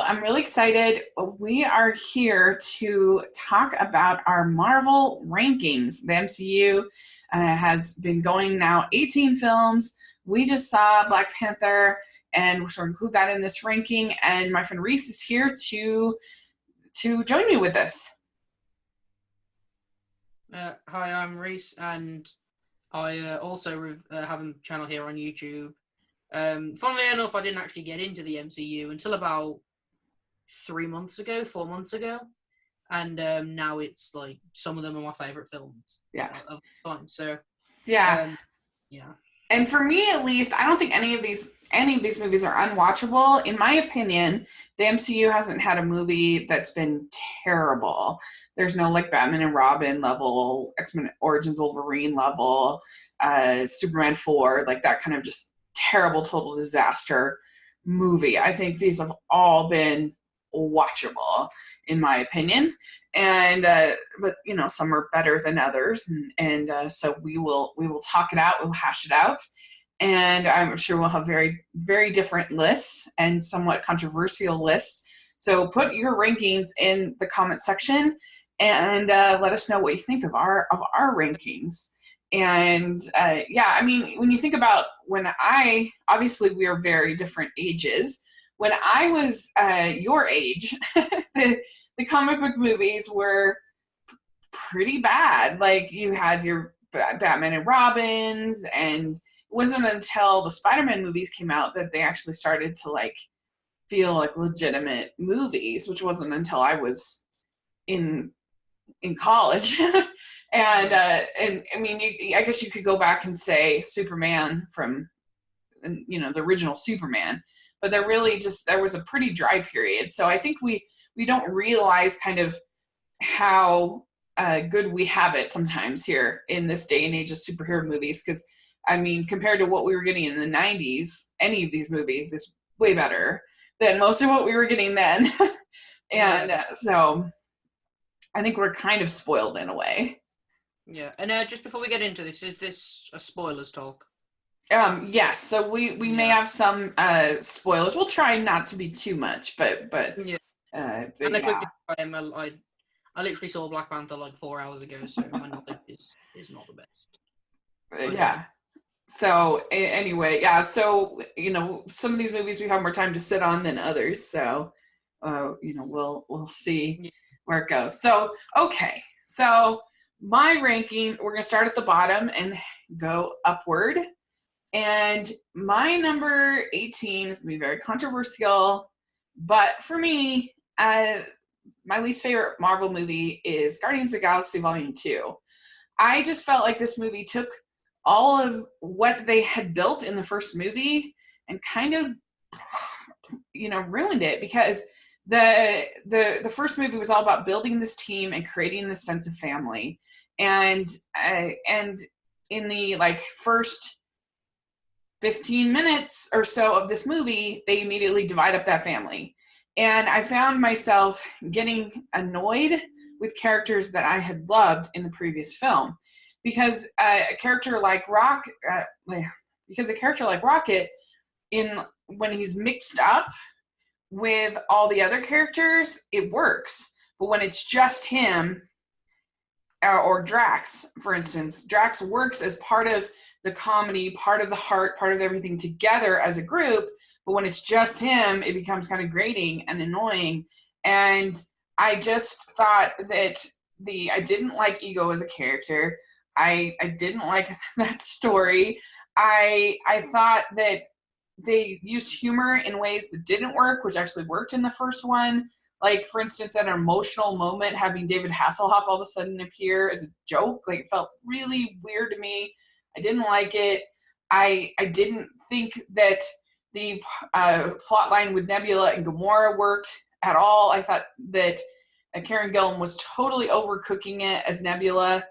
I'm really excited. We are here to talk about our Marvel rankings. The MCU has been going now 18 films. We just saw Black Panther, and we're going to include that in this ranking. And my friend Reece is here to join me with this. Hi, I'm Reece, and I also have a channel here on YouTube. Funnily enough, I didn't actually get into the MCU until about 3 months ago, 4 months ago, and now it's like some of them are my favorite films Yeah. of the time. So, Yeah. Yeah. And for me, at least, I don't think any of these movies are unwatchable. In my opinion, the MCU hasn't had a movie that's been terrible. There's no like Batman and Robin level, X-Men Origins Wolverine level, Superman 4, like that kind of just terrible, total disaster movie. I think these have all been watchable, in my opinion. And but some are better than others, and so we will talk it out, we'll hash it out, and I'm sure we'll have very, very different lists and somewhat controversial lists. So put your rankings in the comment section and let us know what you think of our rankings. And I mean, when you think about obviously we are very different ages. When I was your age, the comic book movies were pretty bad. Like you had your Batman and Robins, and it wasn't until the Spider-Man movies came out that they actually started to like feel like legitimate movies, which wasn't until I was in college. and I mean, I guess you could go back and say Superman from the original Superman, but there was a pretty dry period. So I think we don't realize kind of how good we have it sometimes here in this day and age of superhero movies. Because I mean, compared to what we were getting in the 90s, any of these movies is way better than most of what we were getting then. And so I think we're kind of spoiled in a way. Yeah. And just before we get into this, is this a spoilers talk? Yes, so we may have some spoilers. We'll try not to be too much, but Yeah. but And a quick yeah. I literally saw Black Panther like 4 hours ago, so my knowledge is not the best. Yeah. So anyway, yeah. So some of these movies we have more time to sit on than others. So we'll see where it goes. So okay. So my ranking, we're gonna start at the bottom and go upward. And my number 18 is gonna be very controversial, but for me, my least favorite Marvel movie is Guardians of the Galaxy Volume 2. I just felt like this movie took all of what they had built in the first movie and kind of ruined it, because the first movie was all about building this team and creating this sense of family, and in the like first 15 minutes or so of this movie, they immediately divide up that family. And I found myself getting annoyed with characters that I had loved in the previous film, because a character like Rocket, when he's mixed up with all the other characters, it works. But when it's just him, or Drax, for instance, Drax works as part of the comedy, part of the heart, part of everything together as a group. But when it's just him, it becomes kind of grating and annoying. And I just thought that I didn't like Ego as a character. I didn't like that story. I thought that they used humor in ways that didn't work, which actually worked in the first one. Like, for instance, that emotional moment, having David Hasselhoff all of a sudden appear as a joke, like, it felt really weird to me. I didn't like it. I didn't think that the plot line with Nebula and Gamora worked at all. I thought that Karen Gillan was totally overcooking it as Nebula.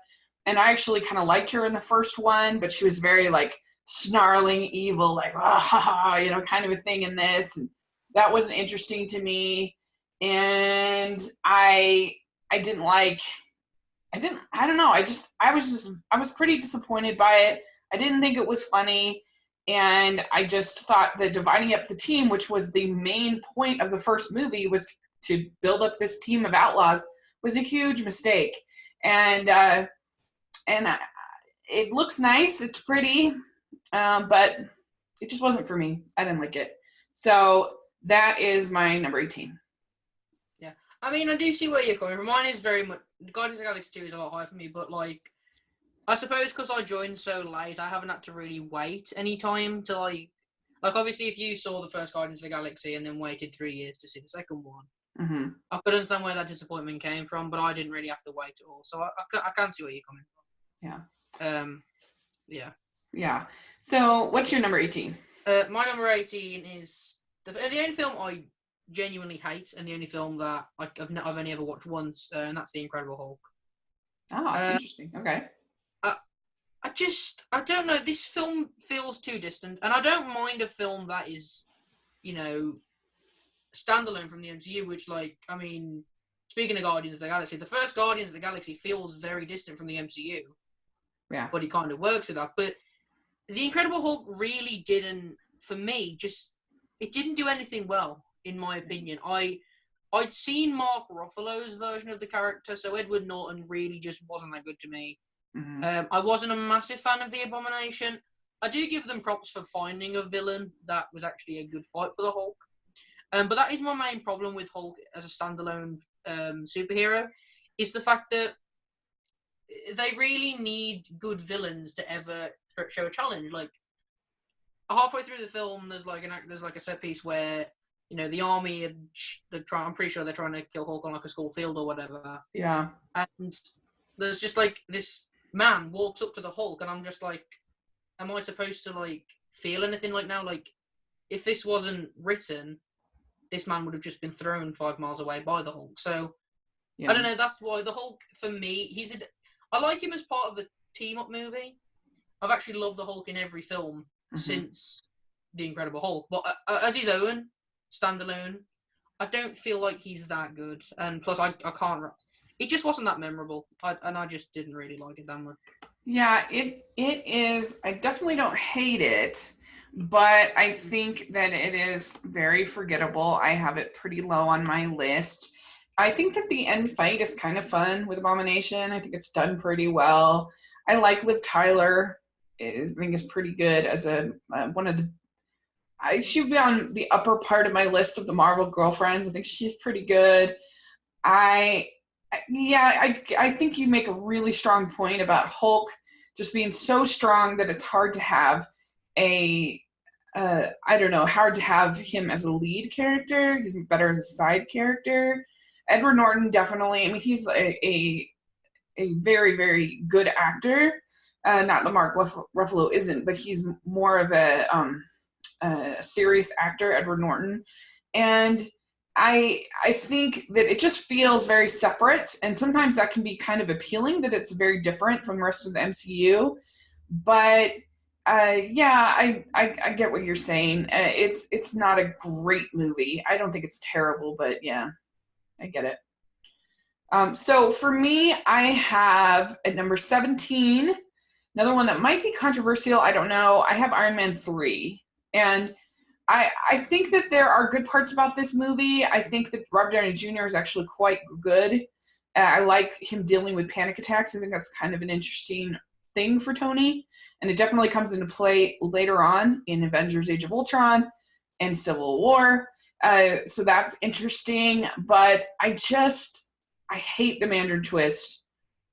And I actually kind of liked her in the first one, but she was very like snarling evil, like, kind of a thing in this. And that wasn't interesting to me. And I don't know. I was pretty disappointed by it. I didn't think it was funny. And I just thought that dividing up the team, which was the main point of the first movie, was to build up this team of outlaws, was a huge mistake. And it looks nice, it's pretty, but it just wasn't for me. I didn't like it. So that is my number 18. Yeah, I mean, I do see where you're coming from. Mine is very much Guardians of the Galaxy 2 is a lot higher for me, but like, I suppose because I joined so late, I haven't had to really wait any time to like obviously if you saw the first Guardians of the Galaxy and then waited 3 years to see the second one, Mm-hmm. I could understand where that disappointment came from, but I didn't really have to wait at all. So I can see where you're coming from. Yeah. Yeah. So what's your number 18? My number 18 is the only film I genuinely hate, and the only film that I've only ever watched once, and that's The Incredible Hulk. Oh, interesting. Okay. I don't know. This film feels too distant, and I don't mind a film that is, standalone from the MCU. Which, like, I mean, speaking of Guardians of the Galaxy, the first Guardians of the Galaxy feels very distant from the MCU. Yeah. But he kind of works with that. But The Incredible Hulk really didn't, for me, it didn't do anything well, in my opinion. I'd seen Mark Ruffalo's version of the character, so Edward Norton really just wasn't that good to me. Mm-hmm. I wasn't a massive fan of the Abomination. I do give them props for finding a villain that was actually a good fight for the Hulk. But that is my main problem with Hulk as a standalone superhero, is the fact that they really need good villains to ever show a challenge. Like, halfway through the film, there's like a set piece where the army I'm pretty sure they're trying to kill Hulk on like a school field or whatever. Yeah. And there's just like this man walks up to the Hulk, and I'm just like, am I supposed to like feel anything like now? Like, if this wasn't written, this man would have just been thrown 5 miles away by the Hulk. So yeah. I don't know. That's why the Hulk, for me, I like him as part of the team-up movie. I've actually loved the Hulk in every film since The Incredible Hulk. But as his own, standalone, I don't feel like he's that good. And plus, I can't... It just wasn't that memorable. I just didn't really like it that much. Yeah, it is. I definitely don't hate it, but I think that it is very forgettable. I have it pretty low on my list. I think that the end fight is kind of fun with Abomination. I think it's done pretty well. I like Liv Tyler. I think is pretty good as one of the. She would be on the upper part of my list of the Marvel girlfriends. I think she's pretty good. I think you make a really strong point about Hulk just being so strong that it's hard to have hard to have him as a lead character. He's better as a side character. Edward Norton definitely, I mean, he's a very, very good actor. Not that Mark Ruffalo isn't, but he's more of a serious actor, Edward Norton. And I think that it just feels very separate, and sometimes that can be kind of appealing that it's very different from the rest of the MCU. But I get what you're saying. It's not a great movie. I don't think it's terrible, but yeah, I get it. So for me, I have at number 17, another one that might be controversial. I don't know. I have Iron Man 3, and I think that there are good parts about this movie. I think that Robert Downey Jr. is actually quite good. I like him dealing with panic attacks. I think that's kind of an interesting thing for Tony. And it definitely comes into play later on in Avengers Age of Ultron and Civil War. So that's interesting. But I hate the Mandarin twist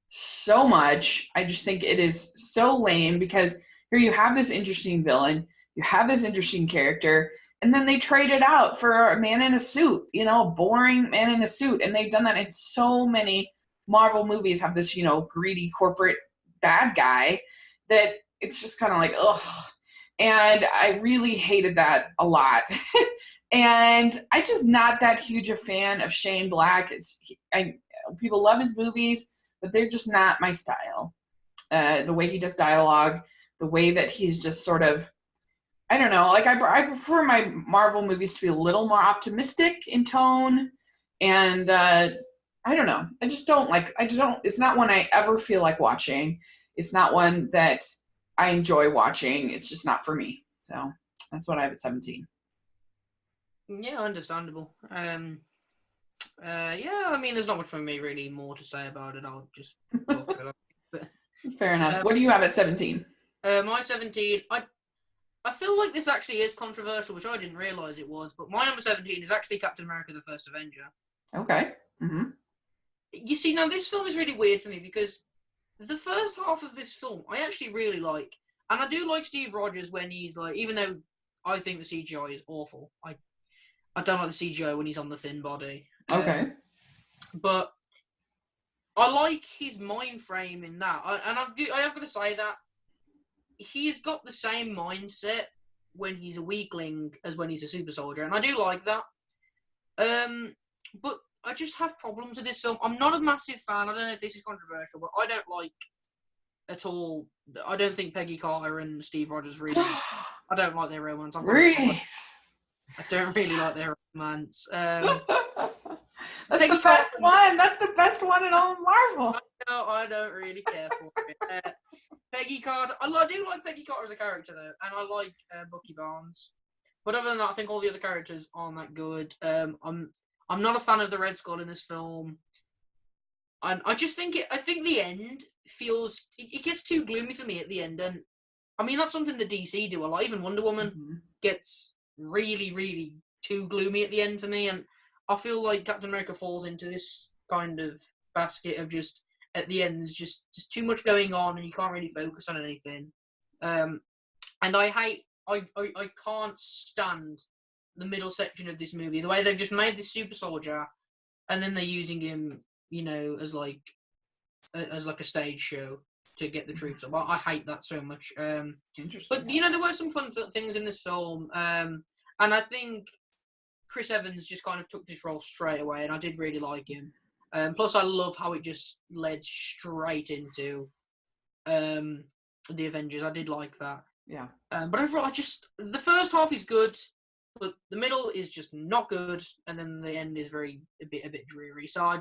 so much. I just think it is so lame because here you have this interesting villain. You have this interesting character, and then they trade it out for a man in a suit, a boring man in a suit. And they've done that in so many Marvel movies, have this, greedy corporate bad guy that it's just kind of like, ugh. And I really hated that a lot. And I'm just not that huge a fan of Shane Black. People love his movies, but they're just not my style. The way he does dialogue, the way that he's just sort of, I don't know, like I prefer my Marvel movies to be a little more optimistic in tone, and I don't know. It's not one I ever feel like watching. It's not one that I enjoy watching. It's just not for me. So that's what I have at 17. Yeah, understandable. Yeah, I mean, there's not much for me really more to say about it. I'll just talk to it. But, Fair enough. What do you have at 17? my 17, I feel like this actually is controversial, which I didn't realize it was, but my number 17 is actually Captain America: The First Avenger. Okay. Mm-hmm. You see, now this film is really weird for me because the first half of this film I actually really like, and I do like Steve Rogers when he's like, even though I think the CGI is awful, I don't like the CGI when he's on the thin body. Okay. But I like his mind frame in that, and I have got to say that he's got the same mindset when he's a weakling as when he's a super soldier, and I do like that. But I just have problems with this film. I'm not a massive fan. I don't know if this is controversial, but I don't like at all. I don't think Peggy Carter and Steve Rogers really. I don't like their romance. Reece. I don't really like their romance. That's the best one. That's the best one in all of Marvel. No, I don't really care for it. Peggy Carter. I do like Peggy Carter as a character though, and I like Bucky Barnes. But other than that, I think all the other characters aren't that good. I'm not a fan of the Red Skull in this film. And I just think I think the end feels it gets too gloomy for me at the end, and I mean that's something the DC do a lot. Even Wonder Woman gets really, really too gloomy at the end for me, and I feel like Captain America falls into this kind of basket of just at the end there's just too much going on, and you can't really focus on anything. And I can't stand the middle section of this movie. The way they've just made this super soldier, and then they're using him, you know, as like a stage show to get the troops up. I hate that so much. Interesting. But you know, there were some fun things in this film, and I think Chris Evans just kind of took this role straight away, and I did really like him. Plus, I love how it just led straight into the Avengers. I did like that. Yeah. But overall, the first half is good, but the middle is just not good, and then the end is a bit dreary. So I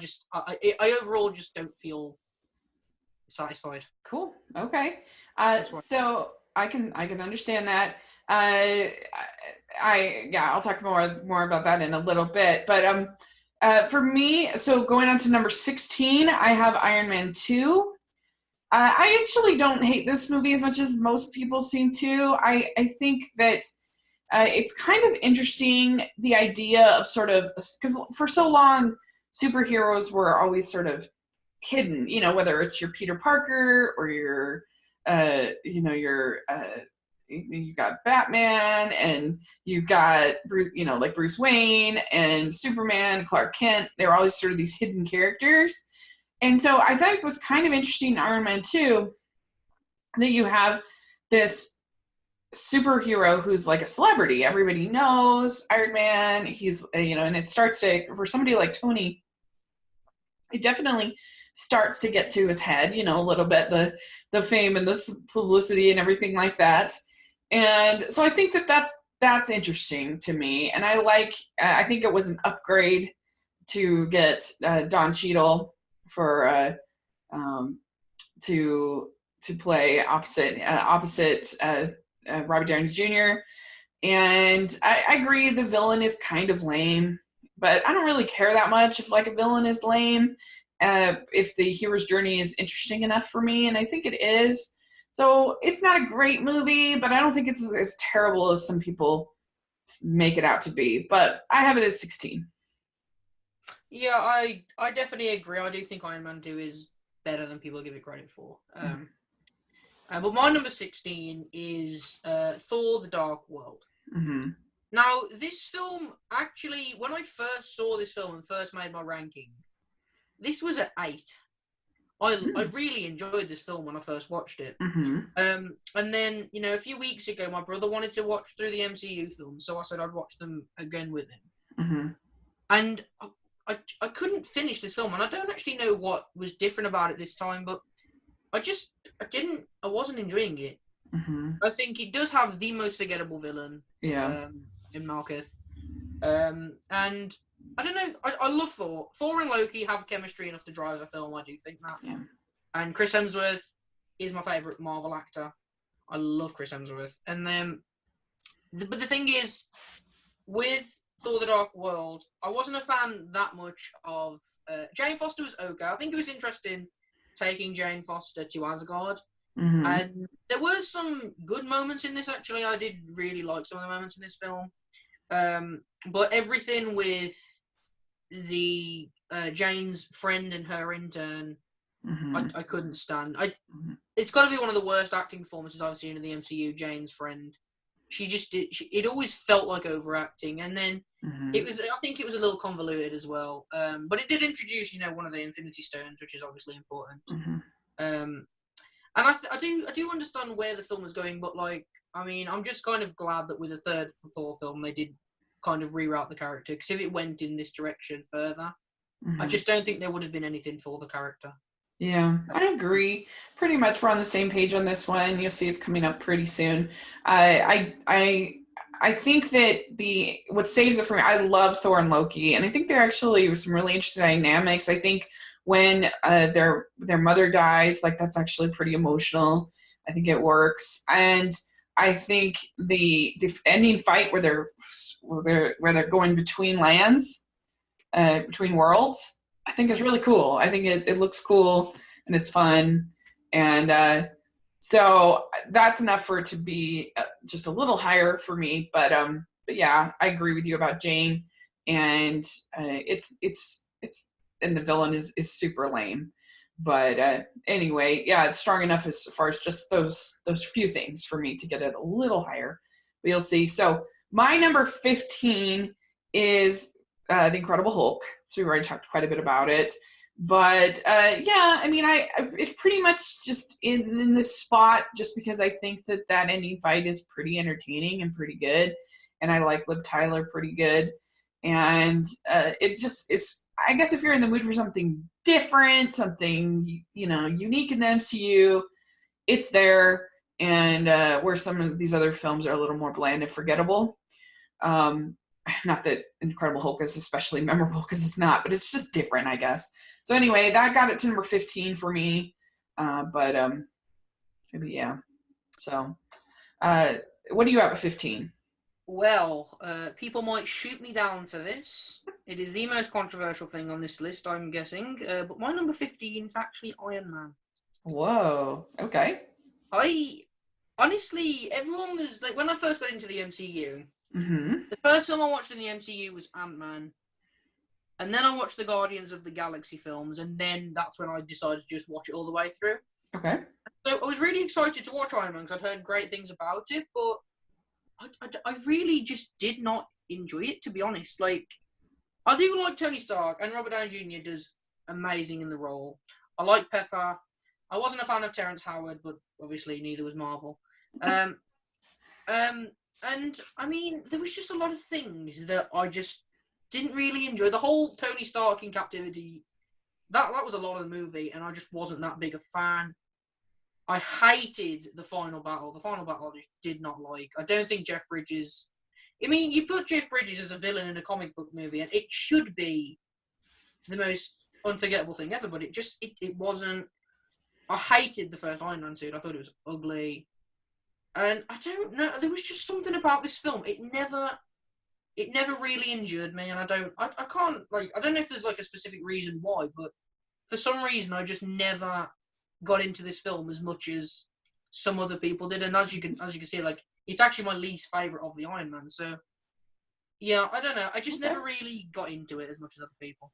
overall just don't feel satisfied. Cool. Okay. So I can understand that. I'll talk more about that in a little bit. But for me, so going on to number 16, I have Iron Man 2. I actually don't hate this movie as much as most people seem to. I think that it's kind of interesting, the idea of sort of, because for so long, superheroes were always sort of hidden, you know, whether it's your Peter Parker or you got Batman and you got, you know, like Bruce Wayne and Superman, Clark Kent. They're always sort of these hidden characters. And so I thought it was kind of interesting in Iron Man 2 that you have this superhero who's like a celebrity. Everybody knows Iron Man. He's, you know, and it starts to, for somebody like Tony, it definitely starts to get to his head, you know, a little bit, the fame and the publicity and everything like that. And so I think that's interesting to me. And I think it was an upgrade to get Don Cheadle for to play opposite Robert Downey Jr. And I agree the villain is kind of lame, but I don't really care that much if like a villain is lame, if the hero's journey is interesting enough for me, and I think it is. So it's not a great movie, but I don't think it's as terrible as some people make it out to be. But I have it at 16. Yeah, I definitely agree. I do think Iron Man 2 is better than people give it credit for. But my number 16 is Thor: The Dark World. Mm-hmm. Now, this film, actually, when I first saw this film and first made my ranking, this was at 8. I really enjoyed this film when I first watched it. Mm-hmm. And then, you know, a few weeks ago, my brother wanted to watch through the MCU films, so I said I'd watch them again with him. Mm-hmm. And I couldn't finish this film, and I don't actually know what was different about it this time, but I wasn't enjoying it. Mm-hmm. I think it does have the most forgettable villain in Malekith. And I don't know, I love Thor. Thor and Loki have chemistry enough to drive a film, I do think that. Yeah. And Chris Hemsworth is my favourite Marvel actor. I love Chris Hemsworth. And then But the thing is, with Thor: The Dark World, I wasn't a fan that much of Jane Foster was okay. I think it was interesting taking Jane Foster to Asgard, Mm-hmm. and there were some good moments in this. Actually, I did really like some of the moments in this film. But everything with the Jane's friend and her intern, Mm-hmm. I couldn't stand. I Mm-hmm. It's got to be one of the worst acting performances I've seen in the MCU. Jane's friend, she just did. It always felt like overacting, and then Mm-hmm. it was. I think it was a little convoluted as well. But it did introduce, one of the Infinity Stones, which is obviously important. Mm-hmm. Um, and I do understand where the film was going, but like, I mean, I'm just kind of glad that with the third Thor film, they did kind of reroute the character, because if it went in this direction further, I Mm-hmm. just don't think there would have been anything for the character. Yeah, I agree. Pretty much, we're on the same page on this one. You'll see it's coming up pretty soon. I think that the what saves it for me. I love Thor and Loki, and I think there actually were some really interesting dynamics. I think when their mother dies, like that's actually pretty emotional. I think it works, and I think the ending fight where they're going between lands, between worlds, I think is really cool. I think it looks cool and it's fun. And so that's enough for it to be just a little higher for me. But yeah, I agree with you about Jane. And it's and the villain is super lame. But anyway, yeah, it's strong enough as far as just those few things for me to get it a little higher. But you'll see. So my number 15 is the Incredible Hulk. So we've already talked quite a bit about it. But yeah, I mean, it's pretty much just in this spot just because I think that ending fight is pretty entertaining and pretty good, and I like Liv Tyler pretty good, and it just is. I guess if you're in the mood for something different, something unique in the MCU, it's there. And where some of these other films are a little more bland and forgettable. Um, Not that Incredible Hulk is especially memorable because it's not, but it's just different, I guess. So anyway, that got it to number 15 for me. But maybe yeah. So uh, what do you have at 15? Well, people might shoot me down for this. It is the most controversial thing on this list, I'm guessing. But my number 15 is actually Iron Man. Whoa. Okay. I honestly, everyone was like, when I first got into the MCU, Mm-hmm. the first film I watched in the MCU was Ant-Man. And then I watched the Guardians of the Galaxy films, and then that's when I decided to just watch it all the way through. Okay. So I was really excited to watch Iron Man because I'd heard great things about it, but I really just did not enjoy it, to be honest. Like, I do like Tony Stark, and Robert Downey Jr. does amazing in the role. I like Pepper. I wasn't a fan of Terrence Howard, but obviously neither was Marvel. Um, and I mean, there was just a lot of things that I just didn't really enjoy. The whole Tony Stark in captivity, that was a lot of the movie, and I just wasn't that big a fan. I hated the final battle. The final battle I just did not like. I don't think Jeff Bridges. I mean, you put Jeff Bridges as a villain in a comic book movie, and it should be the most unforgettable thing ever. But it wasn't. I hated the first Iron Man suit. I thought it was ugly, and I don't know. There was just something about this film. It never really injured me, and I can't, like, I don't know if there's like a specific reason why, but for some reason I just never got into this film as much as some other people did. And as you can see, like, it's actually my least favorite of the Iron Man. So yeah, I don't know. I just Okay. never really got into it as much as other people.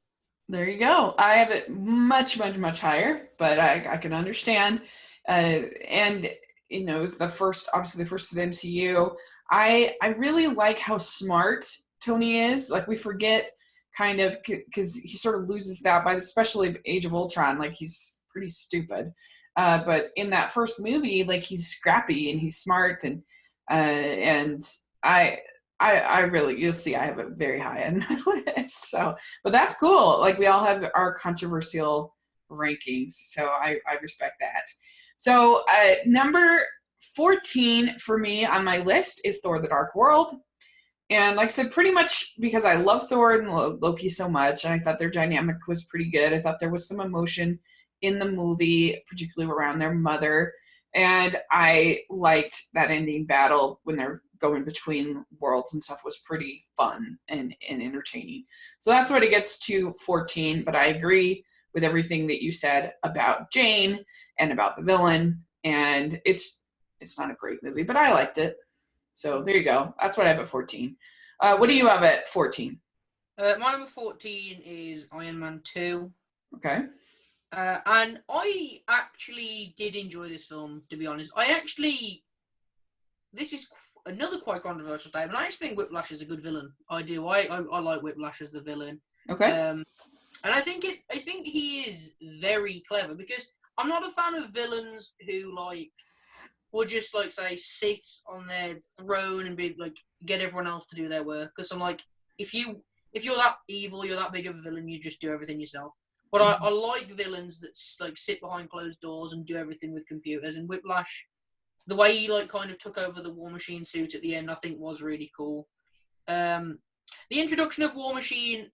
There you go. I have it much, much, much higher, but I can understand. And it was obviously the first of the MCU. I really like how smart Tony is. Like we forget kind of because he sort of loses that by especially Age of Ultron. Like he's pretty stupid. But in that first movie, like he's scrappy and he's smart and I I really, you'll see I have it very high on my list. So, but that's cool. Like we all have our controversial rankings. So I respect that. So number 14 for me on my list is Thor the Dark World. And like I said, pretty much because I love Thor and Loki so much, and I thought their dynamic was pretty good. I thought there was some emotion in the movie, particularly around their mother. And I liked that ending battle when going between worlds and stuff was pretty fun and entertaining. So that's what it gets to 14. But I agree with everything that you said about Jane and about the villain. And it's not a great movie, but I liked it. So there you go. That's what I have at 14. What do you have at 14? My number 14 is Iron Man 2. Okay. And I actually did enjoy this film, to be honest. This is another quite controversial statement. I actually think Whiplash is a good villain. I do. I like Whiplash as the villain. Okay. And I think he is very clever, because I'm not a fan of villains who will just say sit on their throne and be get everyone else to do their work. Because I'm like, if you're that evil, you're that big of a villain, you just do everything yourself. But I like villains that sit behind closed doors and do everything with computers. And Whiplash, the way he kind of took over the War Machine suit at the end, I think was really cool. The introduction of War Machine,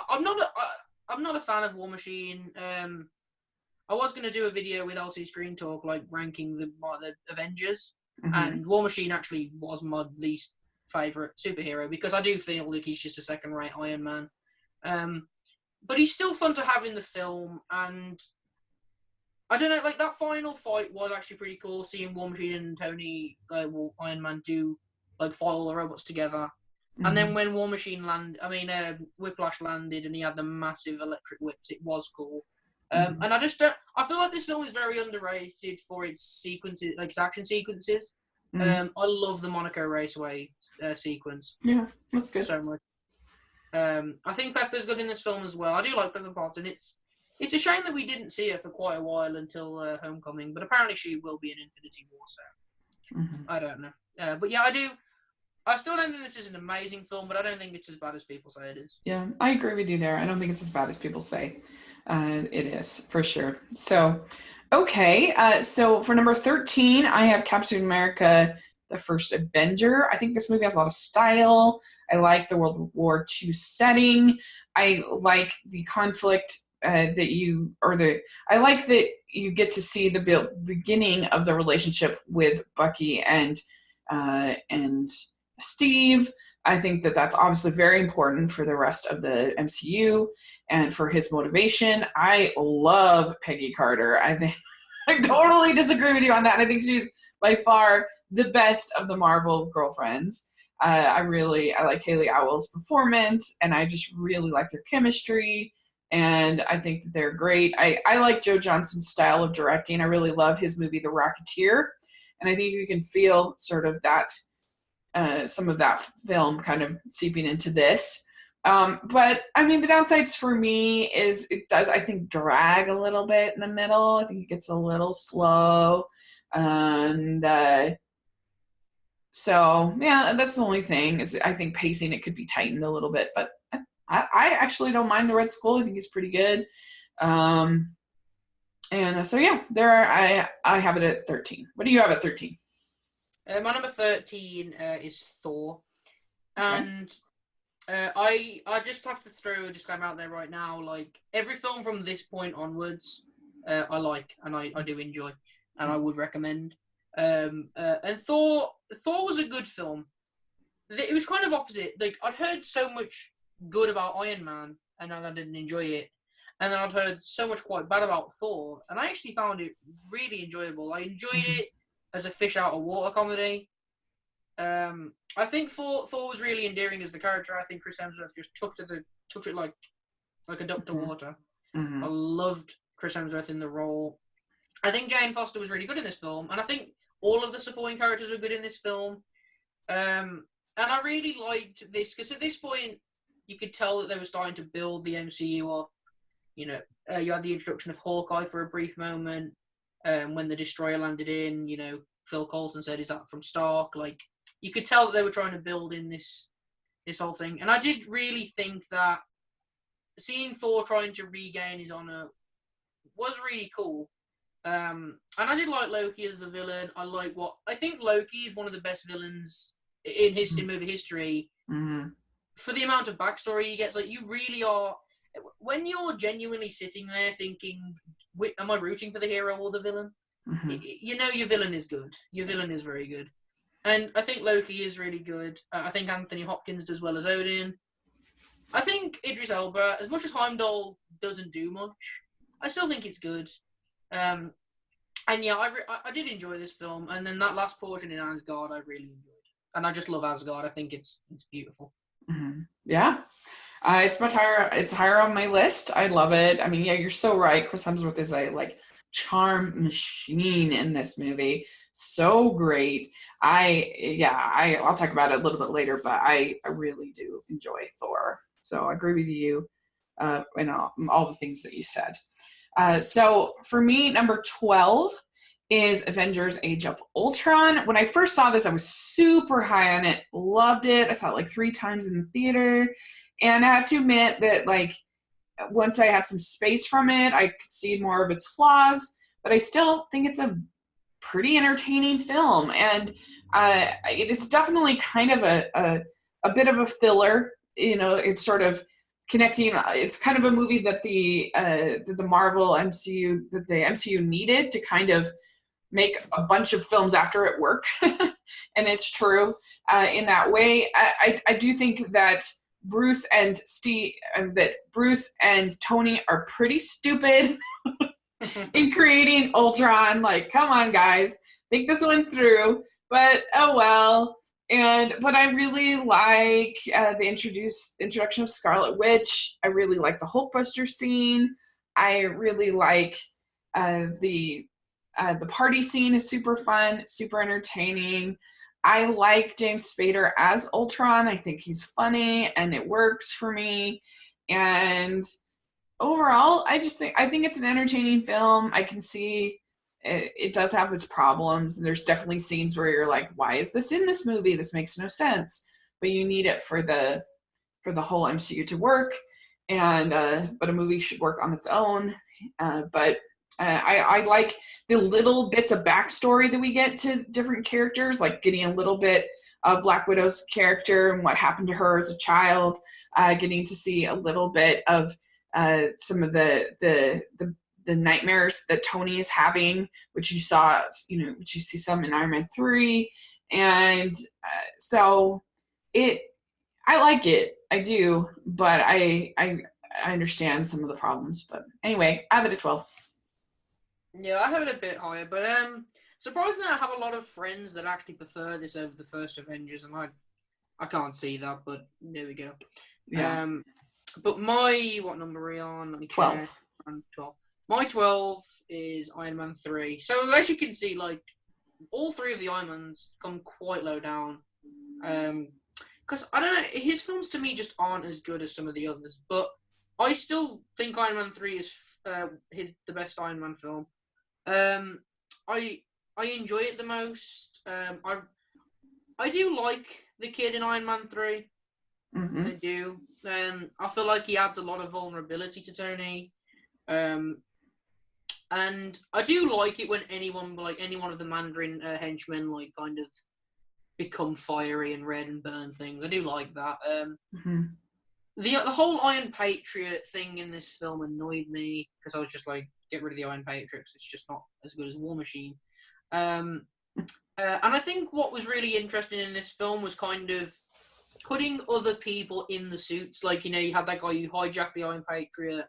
I'm not a fan of War Machine. I was going to do a video with LC Screen Talk, ranking the Avengers, and War Machine actually was my least favorite superhero, because I do feel like he's just a second-rate Iron Man. But he's still fun to have in the film, and I don't know, that final fight was actually pretty cool, seeing War Machine and Tony, Iron Man do, fight all the robots together. And then when Whiplash landed and he had the massive electric whips, it was cool. And I feel like this film is very underrated for its sequences, its action sequences. I love the Monaco Raceway sequence. Yeah, that's good. So much. I think Pepper's good in this film as well. I do like Pepper Potts, and it's a shame that we didn't see her for quite a while until Homecoming, but apparently she will be in Infinity War, so I don't know. But yeah, I still don't think this is an amazing film, but I don't think it's as bad as people say it is. Yeah, I agree with you there. I don't think it's as bad as people say. It is, for sure. So, okay. So for number 13, I have Captain America, the First Avenger. I think this movie has a lot of style. I like the World War II setting. I like the conflict I like that you get to see the beginning of the relationship with Bucky and Steve. I think that that's obviously very important for the rest of the MCU and for his motivation. I love Peggy Carter. I think I totally disagree with you on that. I think she's by far the best of the Marvel girlfriends. I like Haley Atwell's performance, and I just really like their chemistry, and I think that they're great. I like Joe Johnston's style of directing. I really love his movie, The Rocketeer, and I think you can feel sort of that some of that film kind of seeping into this. But I mean, the downsides for me is it does, I think, drag a little bit in the middle. I think it gets a little slow. And so, yeah, that's the only thing is I think pacing, it could be tightened a little bit. But I actually don't mind the Red Skull. I think he's pretty good. And so, yeah, I have it at 13. What do you have at 13? My number 13 is Thor. And I just have to throw a disclaimer out there right now. Every film from this point onwards, I like and I do enjoy, and I would recommend. And Thor was a good film. It was kind of opposite. I'd heard so much good about Iron Man, and I didn't enjoy it. And then I'd heard so much quite bad about Thor, and I actually found it really enjoyable. I enjoyed it as a fish out of water comedy. I think Thor was really endearing as the character. I think Chris Hemsworth just took it like a duck to water. I loved Chris Hemsworth in the role. I think Jane Foster was really good in this film, and I think all of the supporting characters were good in this film. And I really liked this because at this point you could tell that they were starting to build the MCU up. You had the introduction of Hawkeye for a brief moment. When the destroyer landed in, Phil Coulson said, "Is that from Stark?" You could tell that they were trying to build in this whole thing. And I did really think that seeing Thor trying to regain his honor was really cool. And I did like Loki as the villain. I think Loki is one of the best villains in movie history. For the amount of backstory he gets, you really are. When you're genuinely sitting there thinking, am I rooting for the hero or the villain? Your villain is good. Your villain is very good. And I think Loki is really good. I think Anthony Hopkins does well as Odin. I think Idris Elba, as much as Heimdall doesn't do much, I still think it's good. Um, and yeah, I did enjoy this film. And then that last portion in Asgard, I really enjoyed. And I just love Asgard. I think it's beautiful. Mm-hmm. Yeah. It's much higher. It's higher on my list. I love it. I mean, yeah, you're so right. Chris Hemsworth is a like charm machine in this movie. So great. I'll talk about it a little bit later, but I really do enjoy Thor. So I agree with you in all the things that you said. So for me, number 12 is Avengers Age of Ultron. When I first saw this, I was super high on it, loved it. I saw it like 3 times in the theater. And I have to admit that, like, once I had some space from it, I could see more of its flaws, but I still think it's a pretty entertaining film. And it is definitely kind of a bit of a filler. You know, it's sort of connecting. It's kind of a movie that the Marvel MCU, that the MCU needed to kind of make a bunch of films after it work. And it's true in that way. I do think that Bruce and Tony are pretty stupid in creating Ultron. Like, come on, guys, think this one through. But oh well. But I really like the introduction of Scarlet Witch. I really like the Hulkbuster scene. I really like the party scene is super fun, super entertaining. I like James Spader as Ultron. I think he's funny and it works for me. And overall, I think it's an entertaining film. I can see it does have its problems. There's definitely scenes where you're like, why is this in this movie? This makes no sense. But you need it for the whole MCU to work. And but a movie should work on its own. But I like the little bits of backstory that we get to different characters, like getting a little bit of Black Widow's character and what happened to her as a child, getting to see a little bit of some of the nightmares that Tony is having, which you see some in Iron Man 3. And so I like it. I do, but I understand some of the problems. But anyway, I have it at 12. Yeah, I have it a bit higher, but surprisingly, I have a lot of friends that actually prefer this over the first Avengers, and I can't see that, but there we go. Yeah. But what number are we on? Let me 12. 12. My 12 is Iron Man 3. So as you can see, like, all 3 of the Iron Mans come quite low down. Because, I don't know, his films to me just aren't as good as some of the others, but I still think Iron Man 3 is the best Iron Man film. I enjoy it the most. I do like the kid in Iron Man 3. Mm-hmm. I do. I feel like he adds a lot of vulnerability to Tony. And I do like it when any one of the Mandarin henchmen, like, kind of become fiery and red and burn things. I do like that. Mm-hmm. The whole Iron Patriot thing in this film annoyed me because I was just like, get rid of the Iron Patriots. It's just not as good as War Machine. And I think what was really interesting in this film was kind of putting other people in the suits. Like, you had that guy who hijacked the Iron Patriot,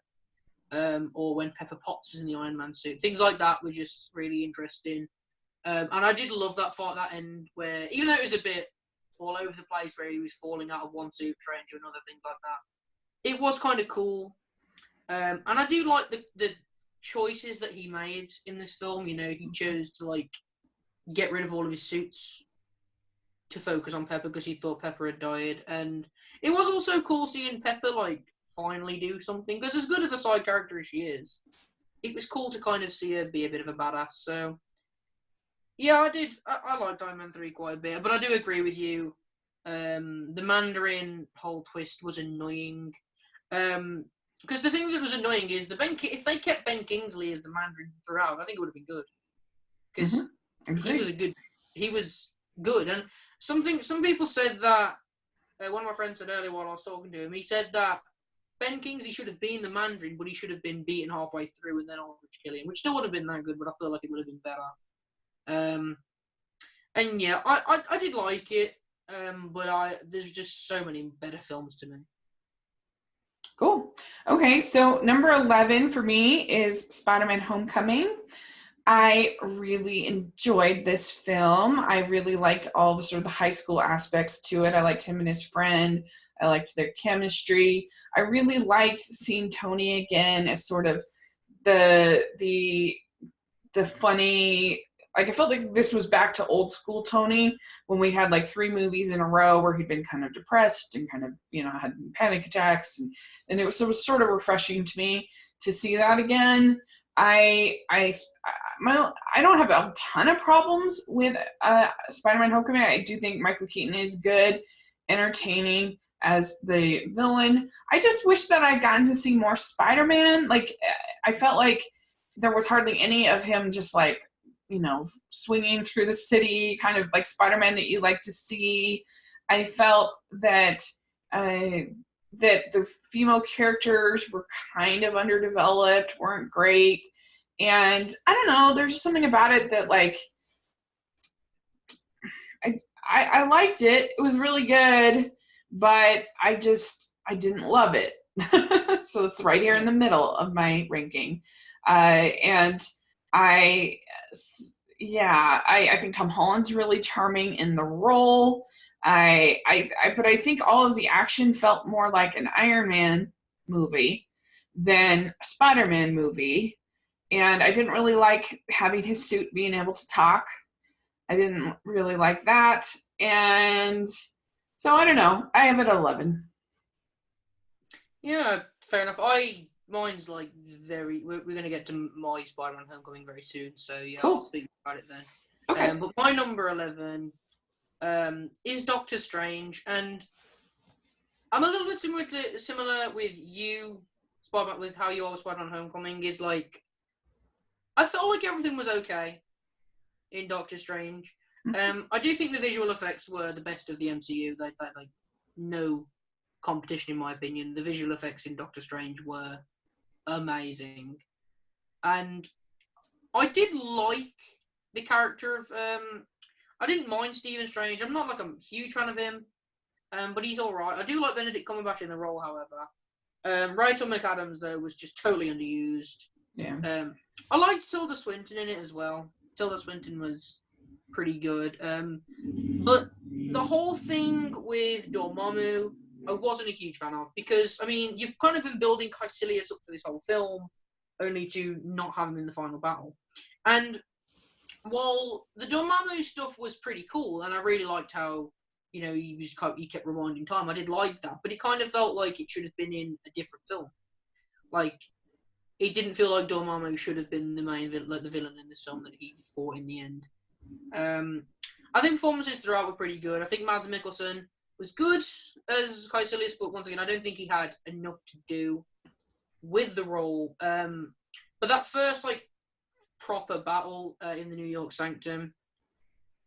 or when Pepper Potts was in the Iron Man suit. Things like that were just really interesting. And I did love that end where, even though it was a bit all over the place, where he was falling out of one suit, trying to do another, thing like that, it was kind of cool. And I do like the choices that he made in this film. He chose to, like, get rid of all of his suits to focus on Pepper because he thought Pepper had died. And it was also cool seeing Pepper, like, finally do something, because as good of a side character as she is, it was cool to kind of see her be a bit of a badass. So yeah, I liked Iron Man 3 quite a bit, but I do agree with you. The Mandarin whole twist was annoying. Because the thing that was annoying is if they kept Ben Kingsley as the Mandarin throughout, I think it would have been good. Because he was good. And some people said that, one of my friends said earlier while I was talking to him, he said that Ben Kingsley should have been the Mandarin, but he should have been beaten halfway through and then Aldrich kill him, which still would have been that good, but I feel like it would have been better. And yeah, I did like it, but there's just so many better films to me. Cool. Okay, so number 11 for me is Spider-Man Homecoming. I really enjoyed this film. I really liked all the sort of the high school aspects to it. I liked him and his friend. I liked their chemistry. I really liked seeing Tony again as sort of the the funny, like I felt like this was back to old school Tony when we had like 3 movies in a row where he'd been kind of depressed and kind of, had panic attacks, and it was sort of refreshing to me to see that again. I don't have a ton of problems with Spider-Man Homecoming. I do think Michael Keaton is good, entertaining as the villain. I just wish that I'd gotten to see more Spider-Man. Like, I felt like there was hardly any of him just like, swinging through the city, kind of like Spider-Man that you like to see. I felt that that the female characters were kind of underdeveloped, weren't great. And I don't know, there's just something about it that like I liked it. It was really good, but I didn't love it. So it's right here in the middle of my ranking. And I I think Tom Holland's really charming in the role. But I think all of the action felt more like an Iron Man movie than a Spider-Man movie. And I didn't really like having his suit being able to talk. I didn't really like that. And so I don't know. I have it at 11. Yeah, fair enough. Mine's like we're gonna get to my Spider-Man Homecoming very soon, so yeah, Cool. I'll speak about it then. Okay. But my number 11 is Doctor Strange, and I'm a little bit similar with you, Spider-Man, with how you are with Spider-Man Homecoming. Is like I felt like everything was okay in Doctor Strange. I do think the visual effects were the best of the MCU. Like no competition in my opinion. The visual effects in Doctor Strange were amazing, and I did like the character of. I didn't mind Stephen Strange. I'm not like a huge fan of him, but he's all right. I do like Benedict Cumberbatch in the role, however. Rachel McAdams though was just totally underused. Yeah. I liked Tilda Swinton in it as well. Tilda Swinton was pretty good. But the whole thing with Dormammu, I wasn't a huge fan of because, I mean, you've kind of been building Caecilius up for this whole film, only to not have him in the final battle. And while the Dormammu stuff was pretty cool, and I really liked how, he kept rewinding time, I did like that, but it kind of felt like it should have been in a different film. Like, it didn't feel like Dormammu should have been the villain in this film that he fought in the end. I think performances throughout were pretty good. I think Mads Mikkelsen was good as Caecilius, but once again, I don't think he had enough to do with the role. But that first proper battle in the New York Sanctum,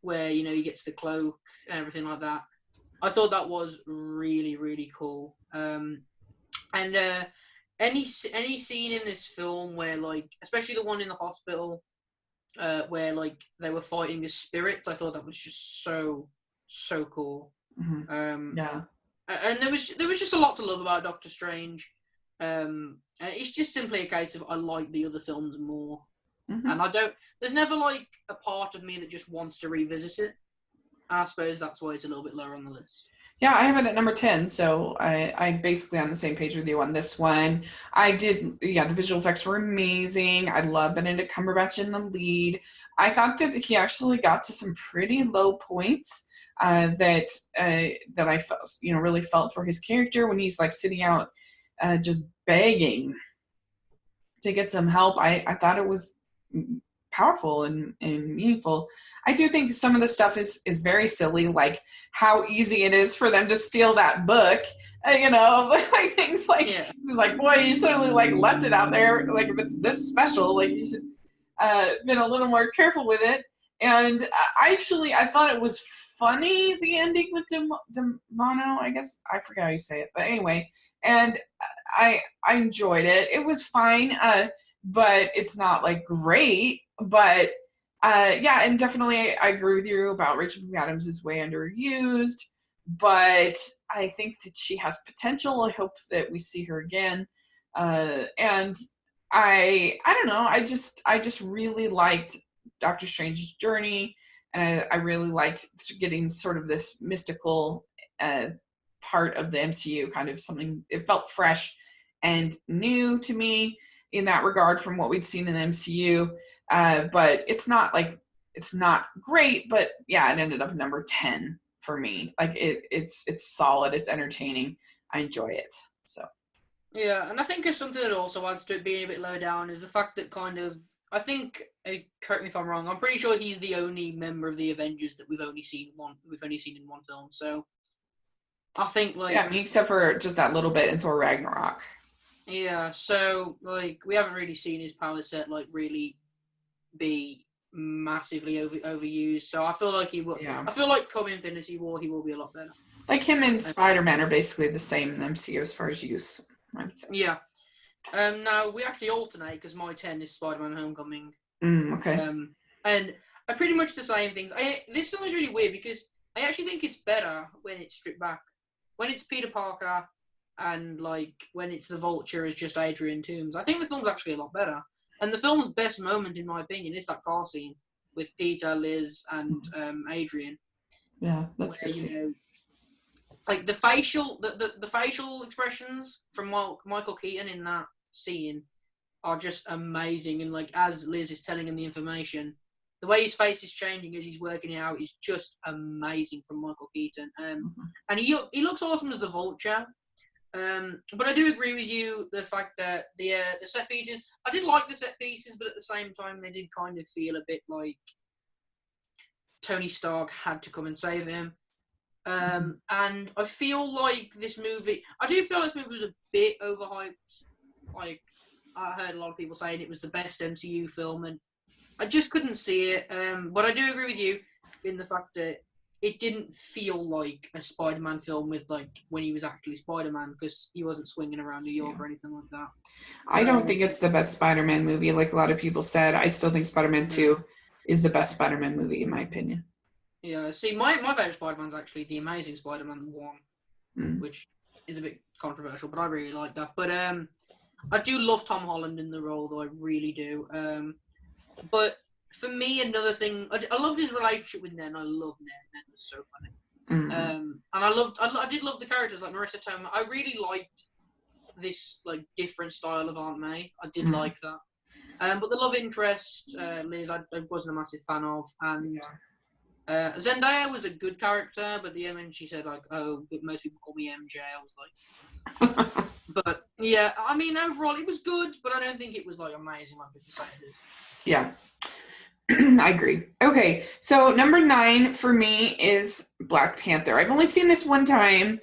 where he gets the cloak and everything like that, I thought that was really, really cool. And any scene in this film where especially the one in the hospital, where they were fighting as spirits, I thought that was just so cool. Mm-hmm. Yeah. And there was just a lot to love about Doctor Strange. And it's just simply a case of I like the other films more. Mm-hmm. And there's never a part of me that just wants to revisit it. And I suppose that's why it's a little bit lower on the list. Yeah, I have it at number 10, so I'm basically on the same page with you on this one. The visual effects were amazing. I love Benedict Cumberbatch in the lead. I thought that he actually got to some pretty low points that I felt, really felt for his character when he's sitting out just begging to get some help. I thought it was powerful and meaningful. I do think some of the stuff is very silly, like how easy it is for them to steal that book. Things it's like, boy, you certainly left it out there. If it's this special, you should been a little more careful with it. And I thought it was funny, the ending with Demano. I guess I forget how you say it, but anyway. And I enjoyed it. It was fine, but it's not great. But Yeah, and definitely I agree with you about Rachel McAdams is way underused, but I think that she has potential. I hope that we see her again. And I don't know. I just really liked Doctor Strange's journey, and I really liked getting sort of this mystical uh, part of the MCU, kind of something. It felt fresh and new to me in that regard from what we'd seen in the MCU. But it's not great, but yeah, it ended up number 10 for me. Like it's solid, it's entertaining. I enjoy it. So Yeah, and I think it's something that also adds to it being a bit low down is the fact that kind of I think correct me if I'm wrong. I'm pretty sure he's the only member of the Avengers that we've only seen in one film. So I think yeah, like me except for just that little bit in Thor Ragnarok. yeah, so like we haven't really seen his power set like really be massively overused. So I feel like he will. Yeah. I feel like come Infinity War, he will be a lot better. Like him and Um, Spider-Man are basically the same in the MCU as far as use, I would say. yeah. Now we actually alternate because my 10 is Spider-Man: Homecoming. Okay. And I pretty much the same things. This film is really weird because I actually think it's better when it's stripped back. When it's Peter Parker and like when it's the Vulture is just Adrian Toomes. I think the film's actually a lot better. And the film's best moment, in my opinion, is that car scene with Peter, Liz, and Adrian. Yeah, that's Where, good. you know, like the facial expressions from Michael Keaton in that scene are just amazing. And like as Liz is telling him the information, the way his face is changing as he's working it out is just amazing from Michael Keaton. And he looks awesome as the Vulture. But I do agree with you the fact that the set pieces. I did like the set pieces, but at the same time they did kind of feel a bit like Tony Stark had to come and save him. And I feel like this movie. I do feel this movie was a bit overhyped. Like I heard a lot of people saying it was the best MCU film, and I just couldn't see it. But I do agree with you in the fact that it didn't feel like a Spider-Man film with like when he was actually Spider-Man because he wasn't swinging around New York or anything like that. I don't think it's the best Spider-Man movie, like a lot of people said. I still think Spider-Man 2 is the best Spider-Man movie, in my opinion. Yeah, see, my favourite Spider-Man's actually The Amazing Spider-Man 1, which is a bit controversial, but I really like that. But I do love Tom Holland in the role, though, I really do. But for me, another thing, I loved his relationship with Ned, I love Ned. Ned was so funny. And I did love the characters, like Marissa Tomei. I really liked this, like, different style of Aunt May. I did like that. But the love interest, Liz, I wasn't a massive fan of, and... Zendaya was a good character, but the when she said like, "Oh, most people call me MJ," I was like, but yeah, I mean, overall it was good, but I don't think it was like amazing like people say it is. Yeah, I agree. Okay, so number 9 for me is Black Panther. I've only seen this one time,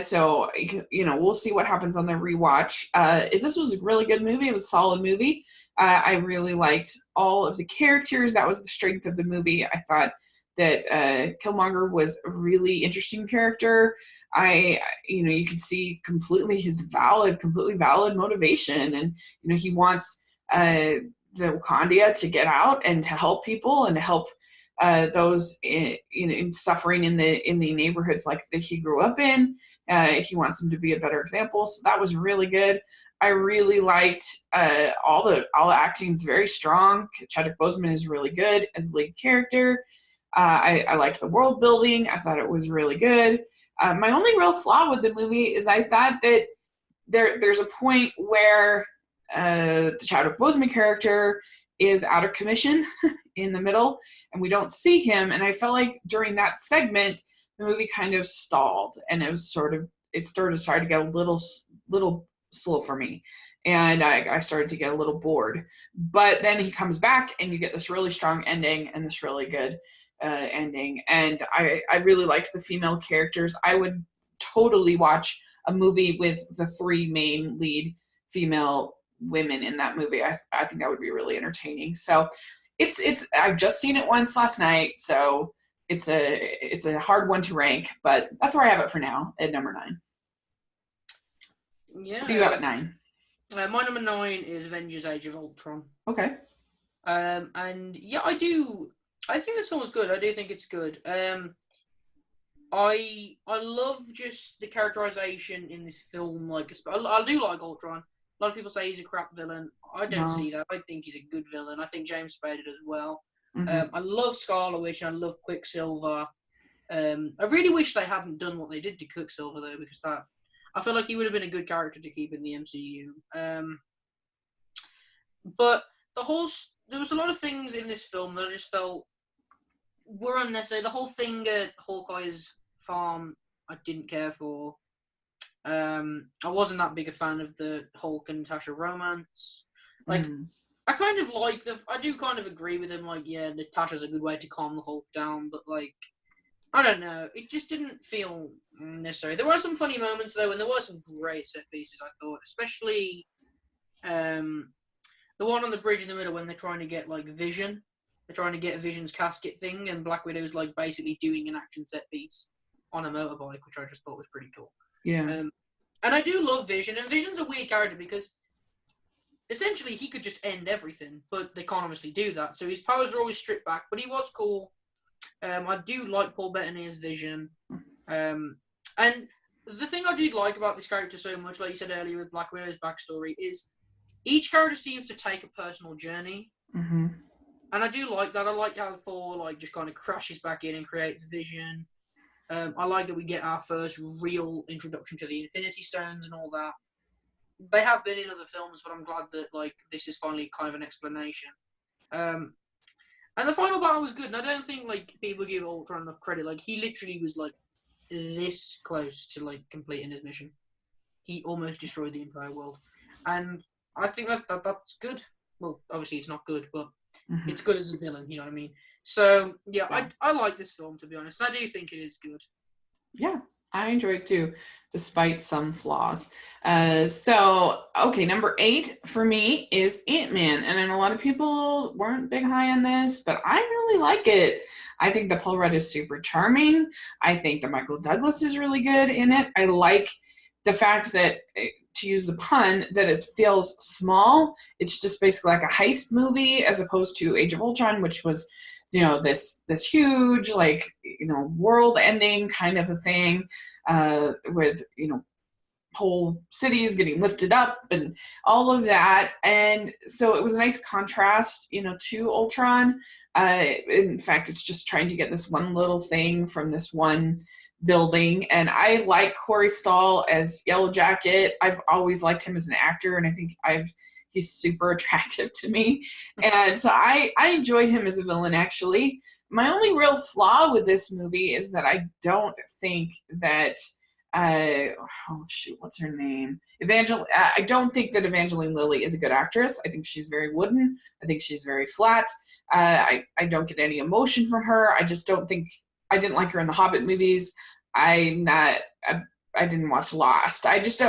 so we'll see what happens on the rewatch. This was a really good movie. It was a solid movie. I really liked all of the characters. That was the strength of the movie. I thought that Killmonger was a really interesting character. You could see completely valid motivation, and he wants the Wakandia to get out and to help people and to help those in suffering in the neighborhoods like that he grew up in. He wants them to be a better example. So that was really good. I really liked all the acting is very strong. Chadwick Boseman is really good as the lead character. I liked the world building. I thought it was really good. My only real flaw with the movie is I thought that there's a point where the Chadwick Boseman character is out of commission in the middle, and we don't see him. And I felt like during that segment, the movie kind of stalled, and it started to get a little slow for me, and I started to get a little bored. But then he comes back, and you get this really strong ending and this really good ending. And I really liked the female characters. I would totally watch a movie with the 3 main lead female women in that movie. I think that would be really entertaining. So it's I've just seen it once last night, so it's a hard one to rank, but that's where I have it for now at number 9. Yeah. What do you have at 9? My number 9 is Avengers: Age of Ultron. Okay. And yeah, I do. I think this one was good. I do think it's good. I love just the characterization in this film. Like, I do like Ultron. A lot of people say he's a crap villain. I don't No. see that. I think he's a good villain. I think James Spader did as well. Hmm. I love Scarlet Witch and I love Quicksilver. I really wish they hadn't done what they did to Quicksilver though, because that I feel like he would have been a good character to keep in the MCU. But there was a lot of things in this film that I just felt were unnecessary. The whole thing at Hawkeye's farm, I didn't care for. I wasn't that big a fan of the Hulk and Natasha romance. Like, Mm. I do kind of agree with him. Like, yeah, Natasha's a good way to calm the Hulk down, but like, I don't know. It just didn't feel necessary. There were some funny moments though, and there were some great set pieces. I thought, especially um, the one on the bridge in the middle when they're trying to get like Vision. They're trying to get a Vision's casket thing, and Black Widow's like basically doing an action set piece on a motorbike, which I just thought was pretty cool. Yeah. And I do love Vision, and Vision's a weird character because essentially he could just end everything, but they can't obviously do that. So his powers are always stripped back, but he was cool. I do like Paul Bettany as Vision. And the thing I do like about this character so much, like you said earlier with Black Widow's backstory, is each character seems to take a personal journey. Mm-hmm. And I do like that. I like how Thor like just kind of crashes back in and creates Vision. I like that we get our first real introduction to the Infinity Stones and all that. They have been in other films, but I'm glad that like this is finally kind of an explanation. Um, and the final battle was good, and I don't think like people give Ultron enough credit. Like he literally was like this close to like completing his mission. He almost destroyed the entire world, and I think that's good. Well, obviously it's not good, but Mm-hmm. it's good as a villain. You know what I mean? So yeah, Yeah. I like this film to be honest. I do think it is good. Yeah, I enjoy it too, despite some flaws. Okay, number 8 for me is Ant-Man. And then a lot of people weren't big high on this, but I really like it. I think that Paul Rudd is super charming. I think that Michael Douglas is really good in it. I like the fact that, to use the pun, that it feels small. It's just basically like a heist movie as opposed to Age of Ultron, which was this huge like world ending kind of a thing, with whole cities getting lifted up and all of that. And so it was a nice contrast to Ultron. In fact, it's just trying to get this one little thing from this one building. And I like Corey Stoll as Yellow Jacket. I've always liked him as an actor, and I think he's super attractive to me. And so I enjoyed him as a villain, actually. My only real flaw with this movie is that I don't think that what's her name? I don't think that Evangeline Lilly is a good actress. I think she's very wooden. I think she's very flat. I don't get any emotion from her. I just don't think I didn't like her in the Hobbit movies. I'm not. I didn't watch Lost. I just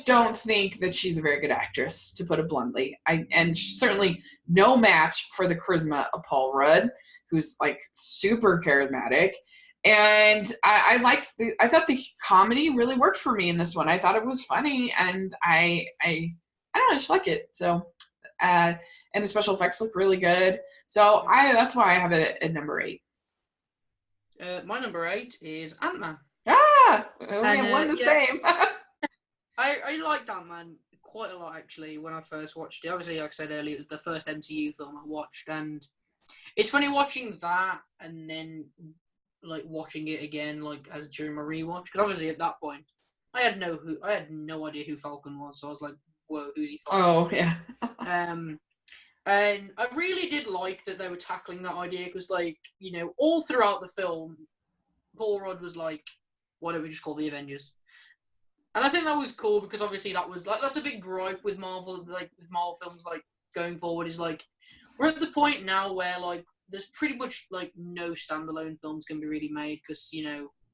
don't think that she's a very good actress, to put it bluntly. And certainly no match for the charisma of Paul Rudd, who's like super charismatic. And I thought the comedy really worked for me in this one. I thought it was funny, and I don't know, I just like it. So, and the special effects look really good. So that's why I have it at number 8. My number 8 is Ant-Man. We have one the yeah, same. I liked Ant-Man quite a lot actually when I first watched it. Obviously, like I said earlier, it was the first MCU film I watched, and it's funny watching that and then like watching it again, like as during my rewatch. Because obviously at that point, I had no idea who Falcon was, so I was like, "Whoa, who's he?" Oh yeah. And I really did like that they were tackling that idea because, like, all throughout the film, Paul Rudd was like, "Why don't we just call the Avengers?" And I think that was cool because obviously that's a big gripe with Marvel, like with Marvel films, like going forward is like we're at the point now where like there's pretty much like no standalone films can be really made because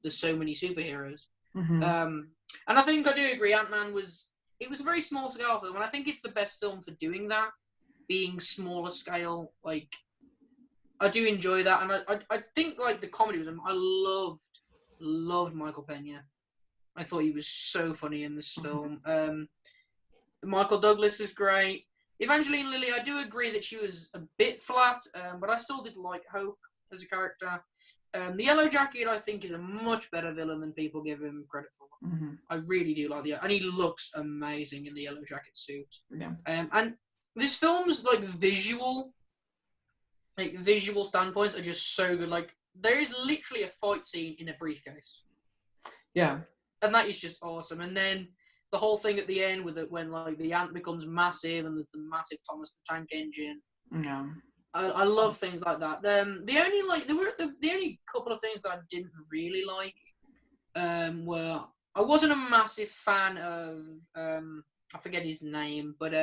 there's so many superheroes. Mm-hmm. And I think I do agree. Ant-Man was a very small scale film, and I think it's the best film for doing that, being smaller scale. Like I do enjoy that, and I think like the comedy was. I loved Michael Pena. I thought he was so funny in this film. Michael Douglas was great. Evangeline Lilly, I do agree that she was a bit flat, but I still did like Hope as a character. The Yellow Jacket, I think, is a much better villain than people give him credit for. Mm-hmm. I really do like and he looks amazing in the Yellow Jacket suit. Yeah. And this film's visual standpoints are just so good. Like, there is literally a fight scene in a briefcase. Yeah. And that is just awesome. And then the whole thing at the end with it when the ant becomes massive and the massive Thomas the Tank Engine. Yeah. I love things like that. The only couple of things that I didn't really like were I wasn't a massive fan of I forget his name, but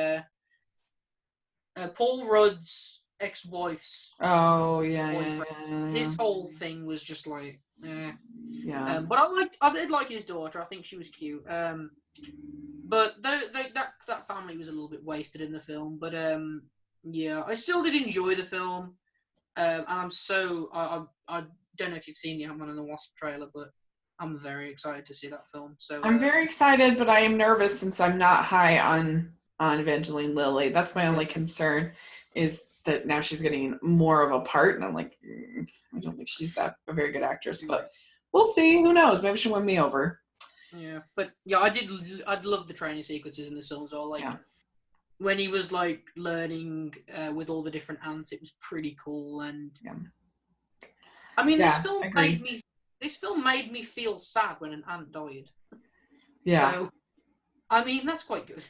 Paul Rudd's ex-wife's boyfriend. His whole thing was just like, yeah. But I did like his daughter. I think she was cute. But that family was a little bit wasted in the film. But yeah, I still did enjoy the film. And I don't know if you've seen the Ant-Man and the Wasp trailer, but I'm very excited to see that film. So I'm very excited, but I am nervous since I'm not high on Evangeline Lilly. That's my only concern, is that now she's getting more of a part, and I'm like, I don't think she's a very good actress, but we'll see. Who knows? Maybe she'll win me over. Yeah, but yeah, I'd love the training sequences in this film as well. Like when he was learning with all the different ants, it was pretty cool. And I mean, this film made me feel sad when an ant died. Yeah. So, I mean, that's quite good.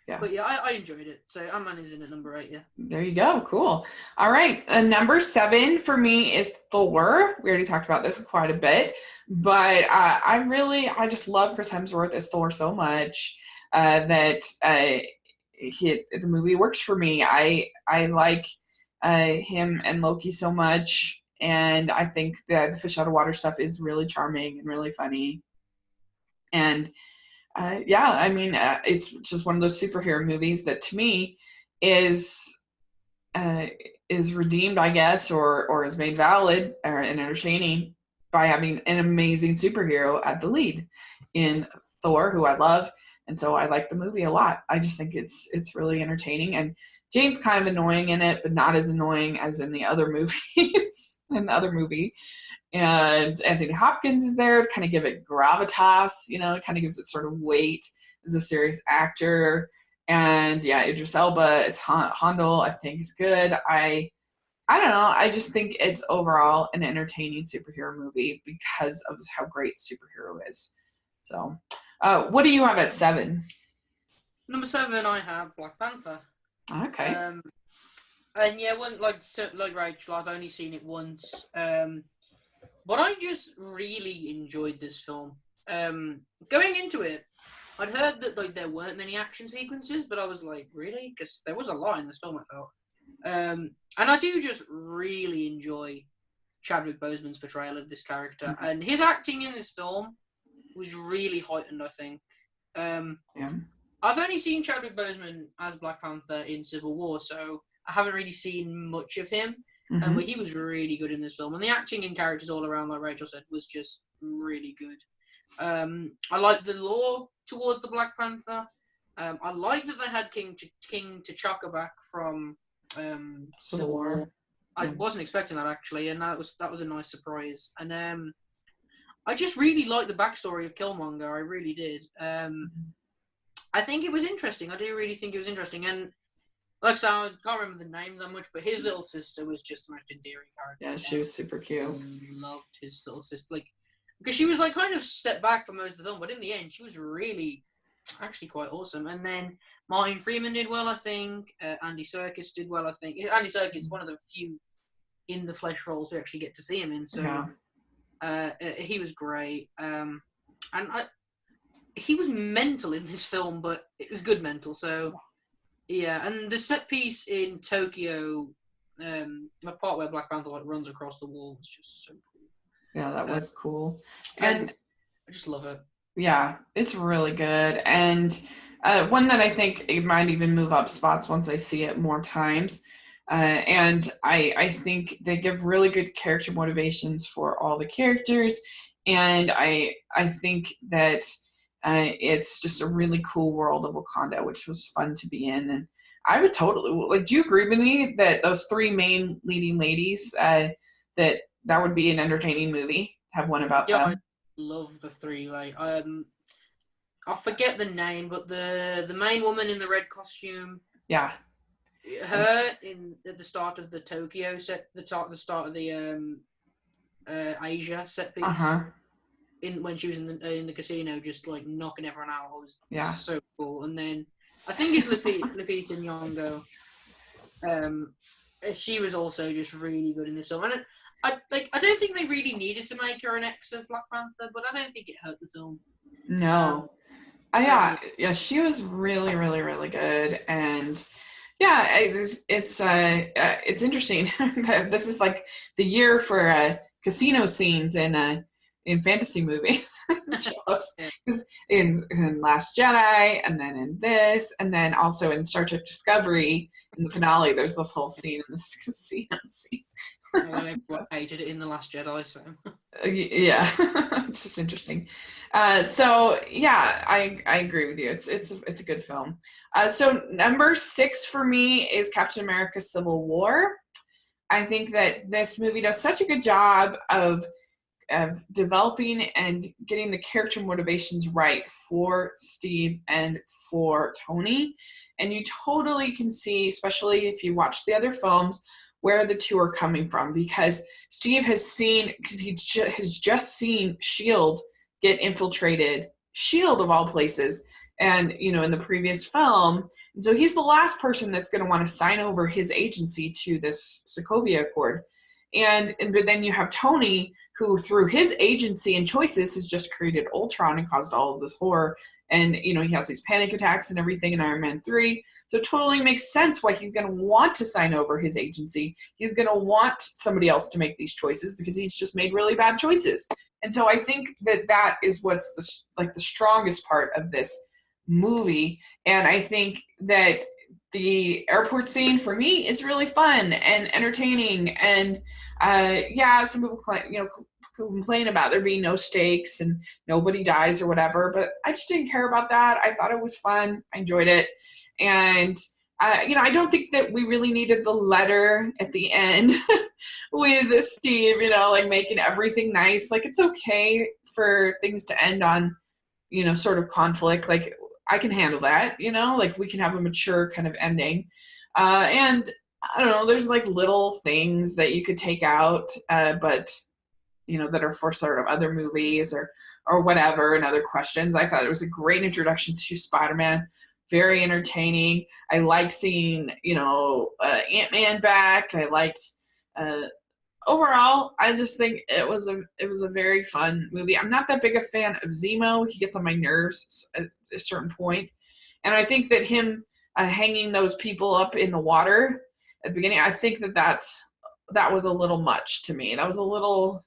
Yeah. But yeah, I enjoyed it. So Ant-Man is in at number 8, yeah. There you go. Cool. All right. Number 7 for me is Thor. We already talked about this quite a bit, but I just love Chris Hemsworth as Thor so much that the movie works for me. I like him and Loki so much, and I think the fish out of water stuff is really charming and really funny. And I mean, it's just one of those superhero movies that to me is redeemed, I guess, or is made valid and entertaining by having an amazing superhero at the lead in Thor, who I love. And so I like the movie a lot. I just think it's really entertaining. And Jane's kind of annoying in it, but not as annoying as in the other movies, in the other movie. And Anthony Hopkins is there to kind of give it gravitas, it kind of gives it sort of weight as a serious actor. And yeah, Idris Elba as Handel, I think is good. I don't know. I just think it's overall an entertaining superhero movie because of how great superhero is. So, what do you have at 7? Number 7, I have Black Panther. Okay. And yeah, like Rachel, I've only seen it once. But I just really enjoyed this film. Going into it, I'd heard that there weren't many action sequences, but I was like, really? Because there was a lot in this film, I felt. And I do just really enjoy Chadwick Boseman's portrayal of this character. Mm-hmm. And his acting in this film was really heightened, I think. I've only seen Chadwick Boseman as Black Panther in Civil War, so I haven't really seen much of him. Mm-hmm. But he was really good in this film. And the acting and characters all around, like Rachel said, was just really good. I like the lore towards the Black Panther. I like that they had King T'Chaka back from Civil War. I wasn't expecting that, actually, and that was a nice surprise. And I just really liked the backstory of Killmonger. I really did. I think it was interesting. I do really think it was interesting. And like I said, I can't remember the name that much, but his little sister was just the most endearing character. Yeah, she was super cute. I loved his little sister. Because she was kind of stepped back for most of the film, but in the end, she was really actually quite awesome. And then Martin Freeman did well, I think. Andy Serkis did well, I think. Andy Serkis is one of the few in the flesh roles we actually get to see him in. So he was great. And he was mental in this film, but it was good mental. So yeah, and the set piece in Tokyo, the part where Black Panther runs across the wall was just so cool. Yeah, that was cool. And I just love it. Yeah, it's really good. And one that I think it might even move up spots once I see it more times. And I think they give really good character motivations for all the characters. And I think that it's just a really cool world of Wakanda, which was fun to be in. And I would totally like. Do you agree with me that those three main leading ladies, that would be an entertaining movie? Have one about Yeah, I them. love the three. Like, I forget the name, but the main woman in the red costume, Yeah. her in at the start of the Tokyo set, the start of the Asia set Uh piece, huh. in when she was in the casino, just like knocking everyone out, was Yeah. so cool. And then I think it's Lupita Nyong'o. Um, she was also just really good in this film, and I don't think they really needed to make her an ex of Black Panther, but I don't think it hurt the film. Um, No. to make Yeah. me Yeah. She was really, really, really good, and yeah, it's interesting that this is like the year for casino scenes in fantasy movies. yeah, Because in Last Jedi, and then in this, and then also in Star Trek Discovery, in the finale, there's this whole scene in this casino scene. although So, everyone hated it in the Last Jedi, so yeah, it's just interesting. So yeah, I agree with you. It's a good film. So number 6 for me is Captain America: Civil War. I think that this movie does such a good job of developing and getting the character motivations right for Steve and for Tony. And you totally can see, especially if you watch the other films, where the two are coming from. Because Steve has seen, because has just seen S.H.I.E.L.D. get infiltrated, S.H.I.E.L.D. of all places, and, in the previous film. And so he's the last person that's going to want to sign over his agency to this Sokovia Accord. But then you have Tony, who through his agency and choices has just created Ultron and caused all of this horror. And he has these panic attacks and everything in Iron Man 3. So it totally makes sense why he's going to want to sign over his agency. He's going to want somebody else to make these choices because he's just made really bad choices. And so I think that is what's the strongest part of this movie. And I think that the airport scene for me is really fun and entertaining. And yeah, some people complain about there being no stakes and nobody dies or whatever, but I just didn't care about that. I thought it was fun. I enjoyed it. And I don't think that we really needed the letter at the end with Steve, like making everything nice. Like, it's okay for things to end on, sort of conflict. Like, I can handle that, like we can have a mature kind of ending. And I don't know, there's like little things that you could take out, but that are for sort of other movies or whatever, and other questions. I thought it was a great introduction to Spider-Man. Very entertaining. I liked seeing, Ant-Man back. I liked uh, overall, I just think it was a very fun movie. I'm not that big a fan of Zemo. He gets on my nerves at a certain point, and I think that him hanging those people up in the water at the beginning, I think that was a little much to me. That was a little.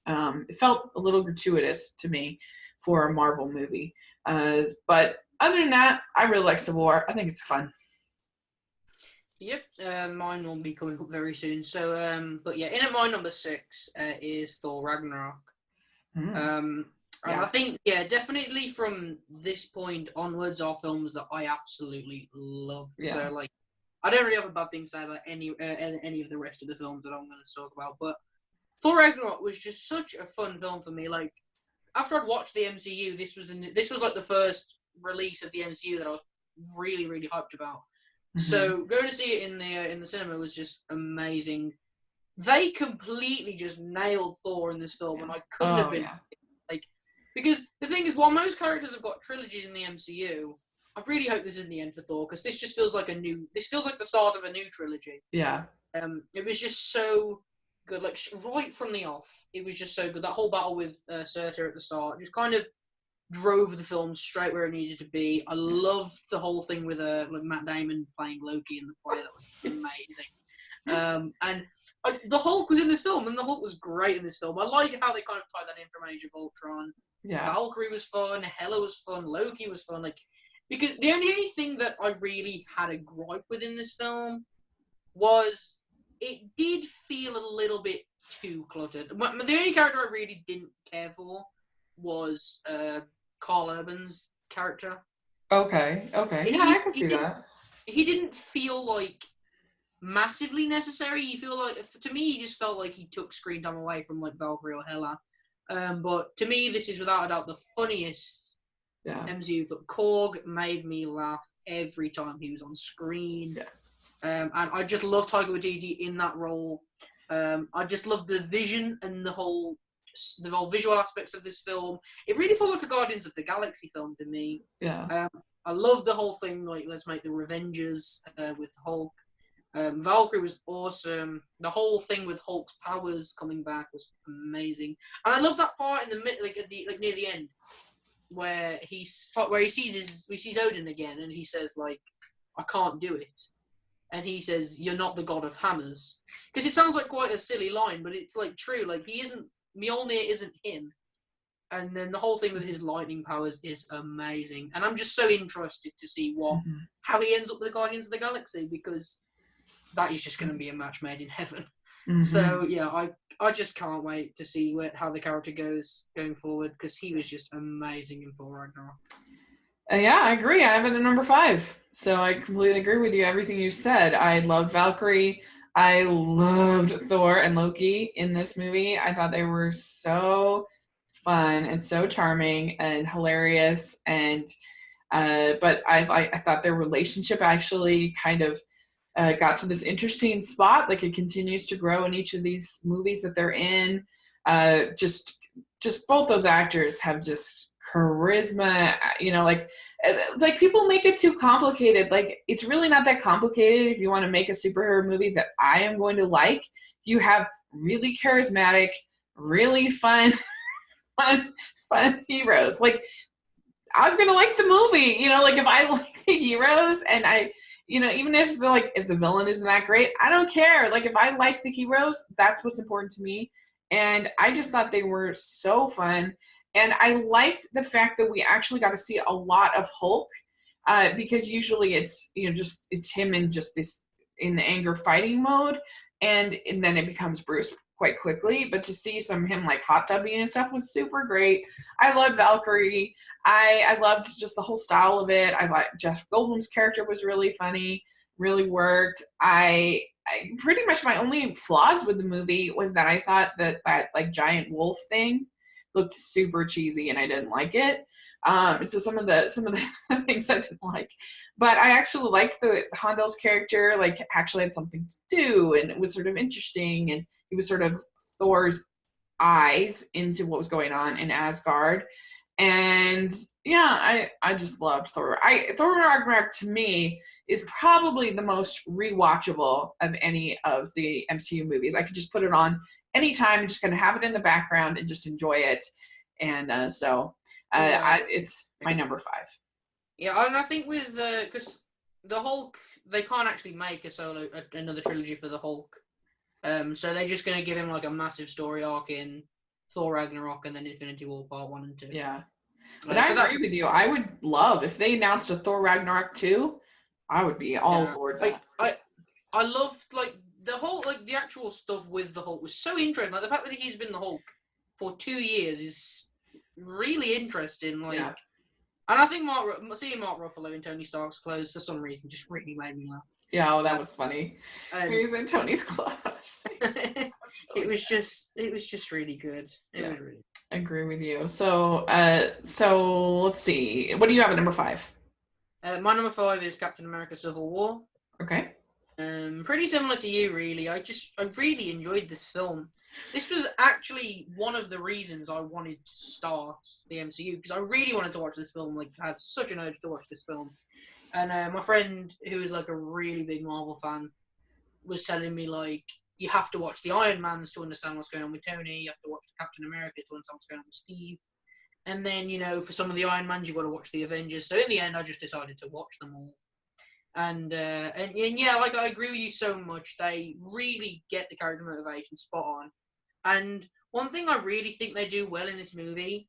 It felt a little gratuitous to me for a Marvel movie. But other than that, I really like Civil War. I think it's fun. yep, mine will be coming up very soon. So, but yeah, in at my number 6 is Thor Ragnarok. Mm, Um, and I yeah, think, yeah, definitely from this point onwards are films that I absolutely loved. yeah. So, like, I don't really have a bad thing to say about any of the rest of the films that I'm going to talk about. But Thor Ragnarok was just such a fun film for me. Like, after I'd watched the MCU, this was like the first release of the MCU that I was really really hyped about. Mm-hmm. So going to see it in the cinema was just amazing. They completely just nailed Thor in this film, Yeah. and I couldn't have Oh been yeah. like, because the thing is, while most characters have got trilogies in the MCU, I really hope this isn't the end for Thor, because this just feels like this feels like the start of a new trilogy. Yeah. It was just so good, like right from the off, it was just so good. That whole battle with Surtur at the start just kind of drove the film straight where it needed to be. I loved the whole thing with like Matt Damon playing Loki in the play. That was amazing. And the Hulk was in this film, and the Hulk was great in this film. I like how they kind of tied that in from Age of Ultron. Yeah. Valkyrie was fun, Hela was fun, Loki was fun. Like, because the only thing that I really had a gripe with in this film was it did feel a little bit too cluttered. The only character I really didn't care for was Carl Urban's character. Okay. Okay. Yeah, I He can he see didn't that. he didn't feel like massively necessary. You feel like, to me, he just felt like he took screen time away from like Valkyrie or Hela. But to me, this is without a doubt the funniest MCU film. Korg made me laugh every time he was on screen. Yeah. And I just love Taika Waititi in that role. I just love the vision and the whole visual aspects of this film. It really felt like a Guardians of the Galaxy film to me. Yeah. I love the whole thing, like, let's make the Revengers with Hulk. Valkyrie was awesome. The whole thing with Hulk's powers coming back was amazing, and I love that part in the mid, like near the end, where he sees Odin again, and he says like, "I can't do it," and he says, "You're not the god of hammers," because it sounds like quite a silly line, but it's like true. Like he isn't Mjolnir, isn't him, and then the whole thing with his lightning powers is amazing, and I'm just so interested to see how he ends up with the Guardians of the Galaxy, because that is just going to be a match made in heaven. Mm-hmm. So yeah, I just can't wait to see how the character goes going forward, because he was just amazing in Thor Ragnarok. Yeah, I agree. I have it at number 5. So I completely agree with you. Everything you said. I loved Valkyrie. I loved Thor and Loki in this movie. I thought they were so fun and so charming and hilarious. And but I thought their relationship actually kind of got to this interesting spot. Like it continues to grow in each of these movies that they're in. Just both those actors have just charisma, like people make it too complicated. Like it's really not that complicated. If you want to make a superhero movie that I am going to like, you have really charismatic, really fun heroes. Like I'm gonna like the movie, like if I like the heroes and even if the villain isn't that great, I don't care. Like if I like the heroes, that's what's important to me. And I just thought they were so fun. And I liked the fact that we actually got to see a lot of Hulk, because usually it's, it's him in just this, in the anger fighting mode. And then it becomes Bruce quite quickly. But to see some of him like hot tubbing and stuff was super great. I loved Valkyrie. I loved just the whole style of it. I thought Jeff Goldblum's character was really funny, really worked. I pretty much my only flaws with the movie was that I thought that like giant wolf thing looked super cheesy and I didn't like it. And so some of the things I didn't like, but I actually liked the Hondel's character, like actually had something to do, and it was sort of interesting, and he was sort of Thor's eyes into what was going on in Asgard. And yeah, I just loved Thor. Thor Ragnarok to me is probably the most rewatchable of any of the MCU movies. I could just put it on anytime and just kind of have it in the background and just enjoy it. And it's my number 5. Yeah, and I think with because the Hulk, they can't actually make another trilogy for the Hulk. So they're just going to give him like a massive story arc in Thor Ragnarok and then Infinity War Part 1 and 2. Yeah. But I agree with you. I would love, if they announced a Thor Ragnarok 2, I would be all aboard that. I loved, like, the whole, like, the actual stuff with the Hulk was so interesting. Like, the fact that he's been the Hulk for 2 years is really interesting. Like, yeah. And I think seeing Mark Ruffalo in Tony Stark's clothes for some reason just really made me laugh. Yeah, that was funny. He's in Tony's clothes. It was just really good. It was really. I agree with you. So let's see. What do you have at number 5? My number 5 is Captain America: Civil War. Okay. Pretty similar to you, really. I really enjoyed this film. This was actually one of the reasons I wanted to start the MCU, because I really wanted to watch this film. Like, I had such an urge to watch this film. And my friend, who is like a really big Marvel fan, was telling me, like, you have to watch the Iron Mans to understand what's going on with Tony. You have to watch the Captain America to understand what's going on with Steve. And then, for some of the Iron Mans, you've got to watch the Avengers. So in the end, I just decided to watch them all. And yeah, like, I agree with you so much. They really get the character motivation spot on. And one thing I really think they do well in this movie,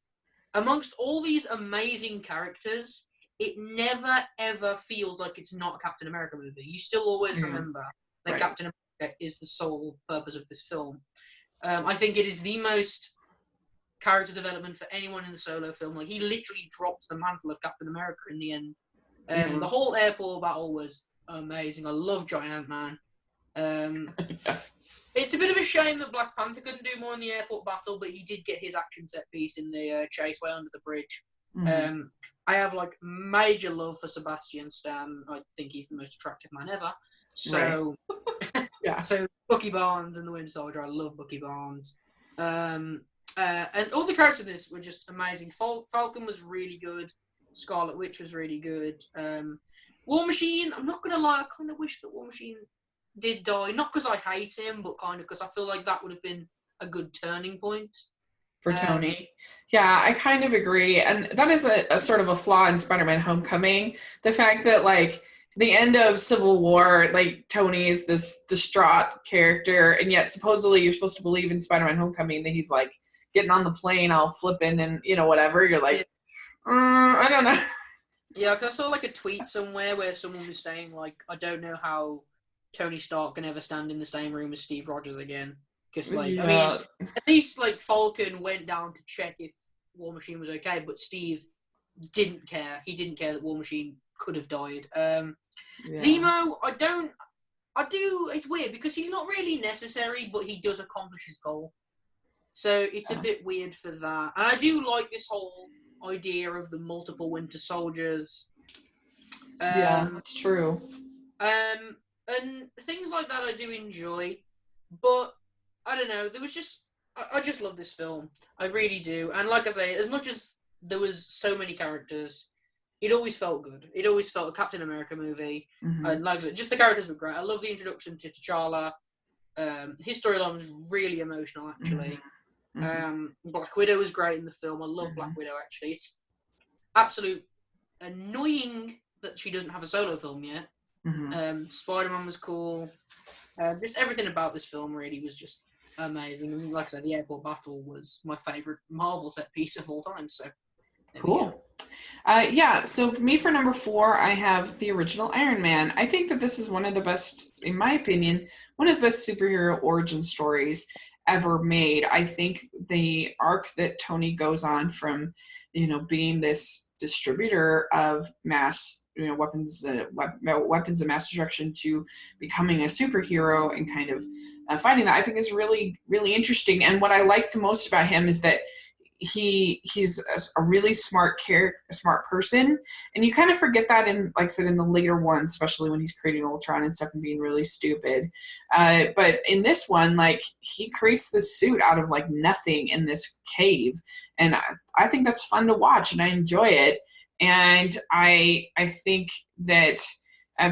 amongst all these amazing characters, it never, ever feels like it's not a Captain America movie. You still always remember that Captain America is the sole purpose of this film. I think it is the most character development for anyone in the solo film. Like, he literally drops the mantle of Captain America in the end. The whole airport battle was amazing. I love Giant Man. It's a bit of a shame that Black Panther couldn't do more in the airport battle, but he did get his action set piece in the chase way under the bridge. Mm-hmm. I have like major love for Sebastian Stan. I think he's the most attractive man ever. So, Right. Yeah. so Bucky Barnes and the Winter Soldier. I love Bucky Barnes. And all the characters in this were just amazing. Falcon was really good. Scarlet Witch was really good. War Machine. I'm not gonna lie. I kind of wish that War Machine did die, not because I hate him, but kind of because I feel like that would have been a good turning point For Tony. Yeah, I kind of agree. And that is a sort of a flaw in Spider-Man Homecoming. The fact that, like, the end of Civil War, like, Tony is this distraught character, and yet supposedly you're supposed to believe in Spider-Man Homecoming that he's, like, getting on the plane all flipping and, whatever. You're like, I don't know. Yeah, because I saw, like, a tweet somewhere where someone was saying, like, I don't know how Tony Stark can ever stand in the same room as Steve Rogers again. Because, like, I mean, at least, like, Falcon went down to check if War Machine was okay, but Steve didn't care. He didn't care that War Machine could have died. Zemo, it's weird because he's not really necessary, but he does accomplish his goal. So it's a bit weird for that. And I do like this whole idea of the multiple Winter Soldiers. Yeah, that's true. And things like that I do enjoy, but I don't know. I just love this film. I really do. And like I say, as much as there was so many characters, it always felt good. It always felt a Captain America movie. Mm-hmm. And like I said, just the characters were great. I love the introduction to T'Challa. His storyline was really emotional, actually. Mm-hmm. Black Widow was great in the film. I love Black Widow, actually. It's absolute annoying that she doesn't have a solo film yet. Mm-hmm. Spider-Man was cool. Just everything about this film really was just amazing. And like I said, the airport battle was my favourite Marvel set piece of all time. So cool. So for me, for number 4, I have the original Iron Man. I think that this is one of the best, in my opinion, one of the best superhero origin stories ever made. I think the arc that Tony goes on from, being this distributor of mass, weapons of mass destruction to becoming a superhero and kind of finding that, I think is really, really interesting. And what I like the most about him is that he's a really smart person, and you kind of forget that in, like I said, in the later ones, especially when he's creating Ultron and stuff and being really stupid. But in this one, like, he creates this suit out of like nothing in this cave, and I think that's fun to watch, and I enjoy it. And I think that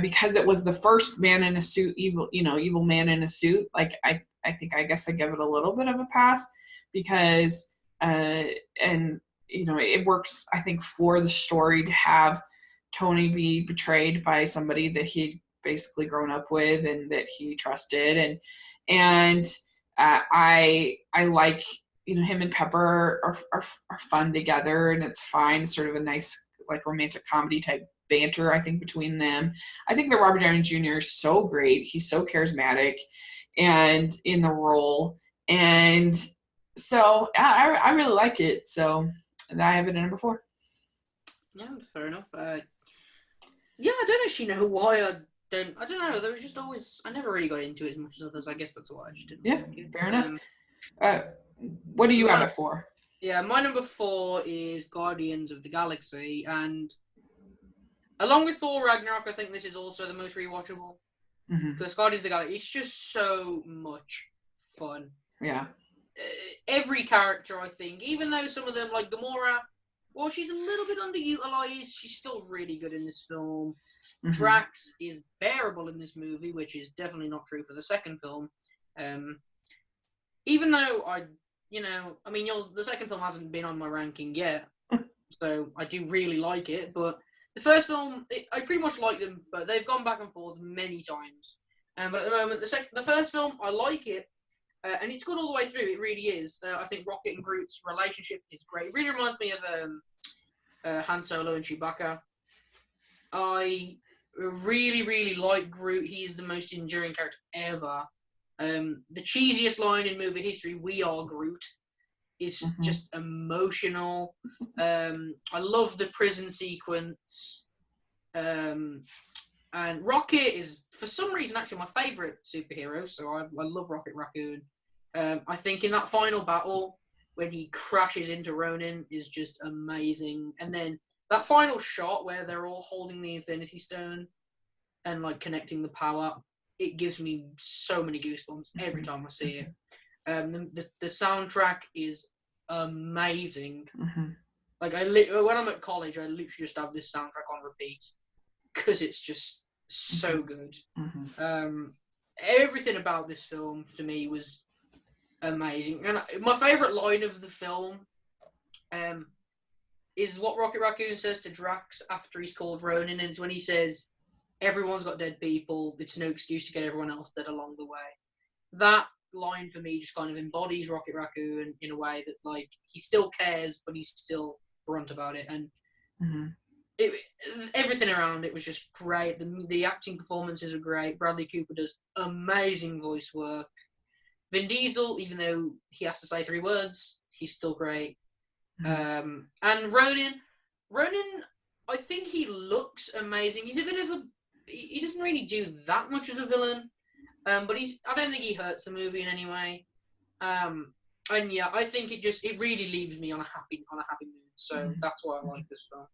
because it was the first man in a suit, evil man in a suit, like I think I guess I give it a little bit of a pass because. And it works, I think, for the story to have Tony be betrayed by somebody that he'd basically grown up with and that he trusted, and I like, him and Pepper are fun together, and it's fine. It's sort of a nice, like, romantic comedy type banter, I think, between them. I think that Robert Downey Jr. is so great. He's so charismatic and in the role, and so I really like it. So I have it at number 4. Yeah, fair enough. I don't actually know why I don't know. There was just always, I never really got into it as much as others. I guess that's why I just didn't. Yeah, fair enough. What do you have it for? Yeah, my number 4 is Guardians of the Galaxy, and along with Thor Ragnarok, I think this is also the most rewatchable. Because Guardians of the Galaxy, it's just so much fun. Yeah. Every character, I think, even though some of them, like Gamora, well, she's a little bit underutilized, she's still really good in this film. Drax is bearable in this movie, which is definitely not true for the second film. Even though the second film hasn't been on my ranking yet, so I do really like it, but the first film, I pretty much like them, but they've gone back and forth many times. But at the moment, the first film, I like it, and it's good all the way through. It really is. I think Rocket and Groot's relationship is great. It really reminds me of Han Solo and Chewbacca. I really, really like Groot. He is the most enduring character ever. The cheesiest line in movie history, "We are Groot," is just emotional. I love the prison sequence. And Rocket is, for some reason, actually my favourite superhero, so I love Rocket Raccoon. I think in that final battle, when he crashes into Ronin, is just amazing. And then that final shot where they're all holding the Infinity Stone and like connecting the power, it gives me so many goosebumps every time I see it. The soundtrack is amazing. Mm-hmm. Like when I'm at college, I literally just have this soundtrack on repeat because it's just so good. Mm-hmm. Everything about this film to me was amazing. And my favourite line of the film is what Rocket Raccoon says to Drax after he's called Ronin, and it's when he says, "Everyone's got dead people. It's no excuse to get everyone else dead along the way." That line for me just kind of embodies Rocket Raccoon in a way that, like, he still cares, but he's still blunt about it. And everything around it was just great. The acting performances are great. Bradley Cooper does amazing voice work. Vin Diesel, even though he has to say 3 words, he's still great. And Ronin, I think he looks amazing. He's a bit of a... He doesn't really do that much as a villain, but I don't think he hurts the movie in any way. And yeah, I think it really leaves me on a happy mood. So that's why I like this film.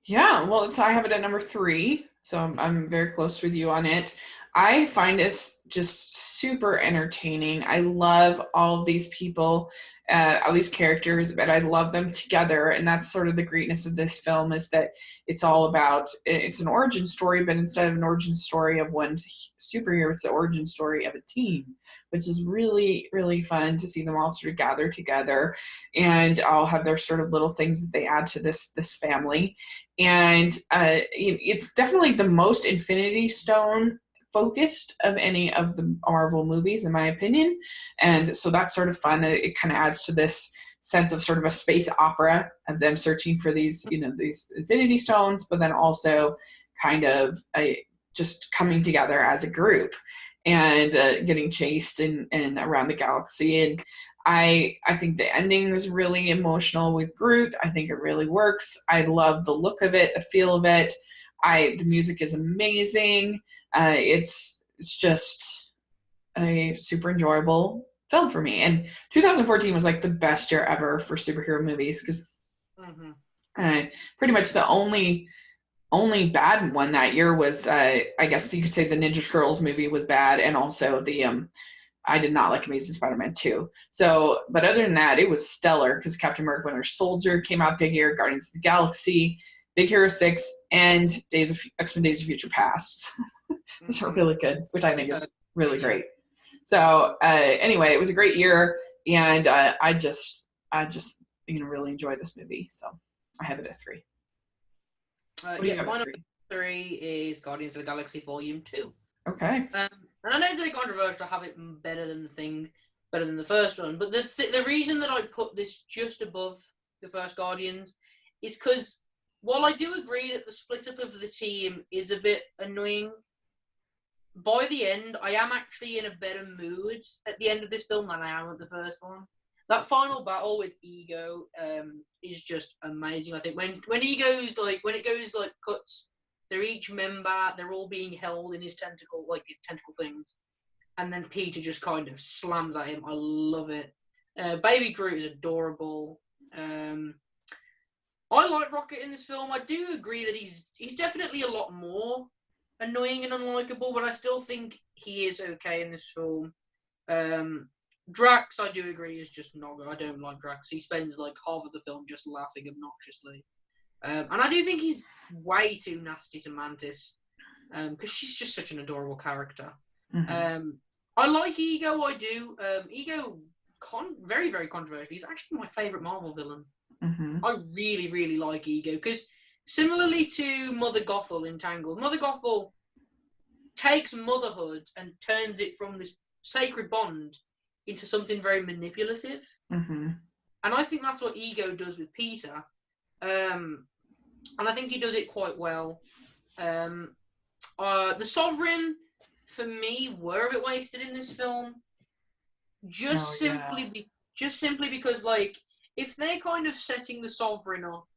Yeah, well, I have it at number 3, so I'm very close with you on it. I find this just super entertaining. I love all of these people, all these characters, but I love them together. And that's sort of the greatness of this film, is that it's an origin story, but instead of an origin story of one superhero, it's the origin story of a team, which is really, really fun to see them all sort of gather together and all have their sort of little things that they add to this family. And it's definitely the most Infinity Stone focused of any of the Marvel movies, in my opinion. And so that's sort of fun. It kind of adds to this sense of sort of a space opera of them searching for these Infinity Stones, but then also kind of just coming together as a group and getting chased and around the galaxy. And I think the ending was really emotional with Groot. I think it really works. I love the look of it, the feel of it. The music is amazing. It's just a super enjoyable film for me. And 2014 was like the best year ever for superhero movies, because pretty much the only bad one that year was, I guess you could say, the Ninja Turtles movie was bad, and also I did not like Amazing Spider-Man 2. So, but other than that, it was stellar, because Captain America Winter Soldier came out the year, Guardians of the Galaxy, Big Hero 6, and X-Men Days of Future Past. Those are really good, which I think is really great. So anyway, it was a great year, and I just really enjoyed this movie. So I have it at 3. My number 3 is Guardians of the Galaxy Volume 2. Okay. And I know it's very controversial to have it better than the first one, but the reason that I put this just above the first Guardians is because, while I do agree that the split up of the team is a bit annoying, by the end, I am actually in a better mood at the end of this film than I am at the first one. That final battle with Ego is just amazing. I think when Ego's cuts, they're each member, they're all being held in his tentacle things, and then Peter just kind of slams at him. I love it. Baby Groot is adorable. I like Rocket in this film. I do agree that he's definitely a lot more annoying and unlikable, but I still think he is okay in this film. Drax, I do agree, is just not good. I don't like Drax. He spends like half of the film just laughing obnoxiously. And I do think he's way too nasty to Mantis, because she's just such an adorable character. I like Ego, I do. Ego, very, very controversial. He's actually my favourite Marvel villain. I really, really like Ego, because similarly to Mother Gothel in Tangled, Mother Gothel takes motherhood and turns it from this sacred bond into something very manipulative. And I think that's what Ego does with Peter. And I think he does it quite well. The Sovereign, for me, were a bit wasted in this film. Just simply because, like, if they're kind of setting the Sovereign up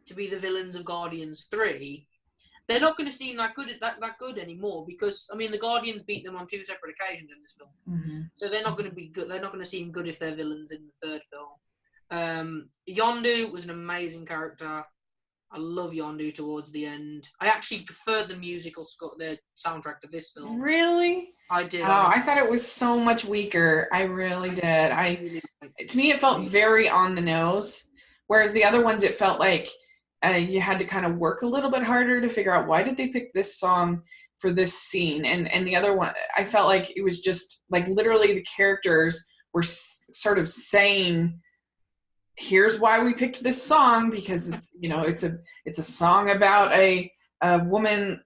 to be the villains of Guardians 3, they're not going to seem that good anymore because I mean the Guardians beat them on 2 separate occasions in this film, so they're not going to be good. They're not going to seem good if they're villains in the third film. Yondu was an amazing character. I love Yondu towards the end. I actually preferred the musical score, the soundtrack to this film. Really? I did. Oh, I thought it was so much weaker. I really did. To me, it felt very on the nose, whereas the other ones, it felt like you had to kind of work a little bit harder to figure out why did they pick this song for this scene. And the other one, I felt like it was just like literally the characters were sort of saying, here's why we picked this song, because it's a song about a woman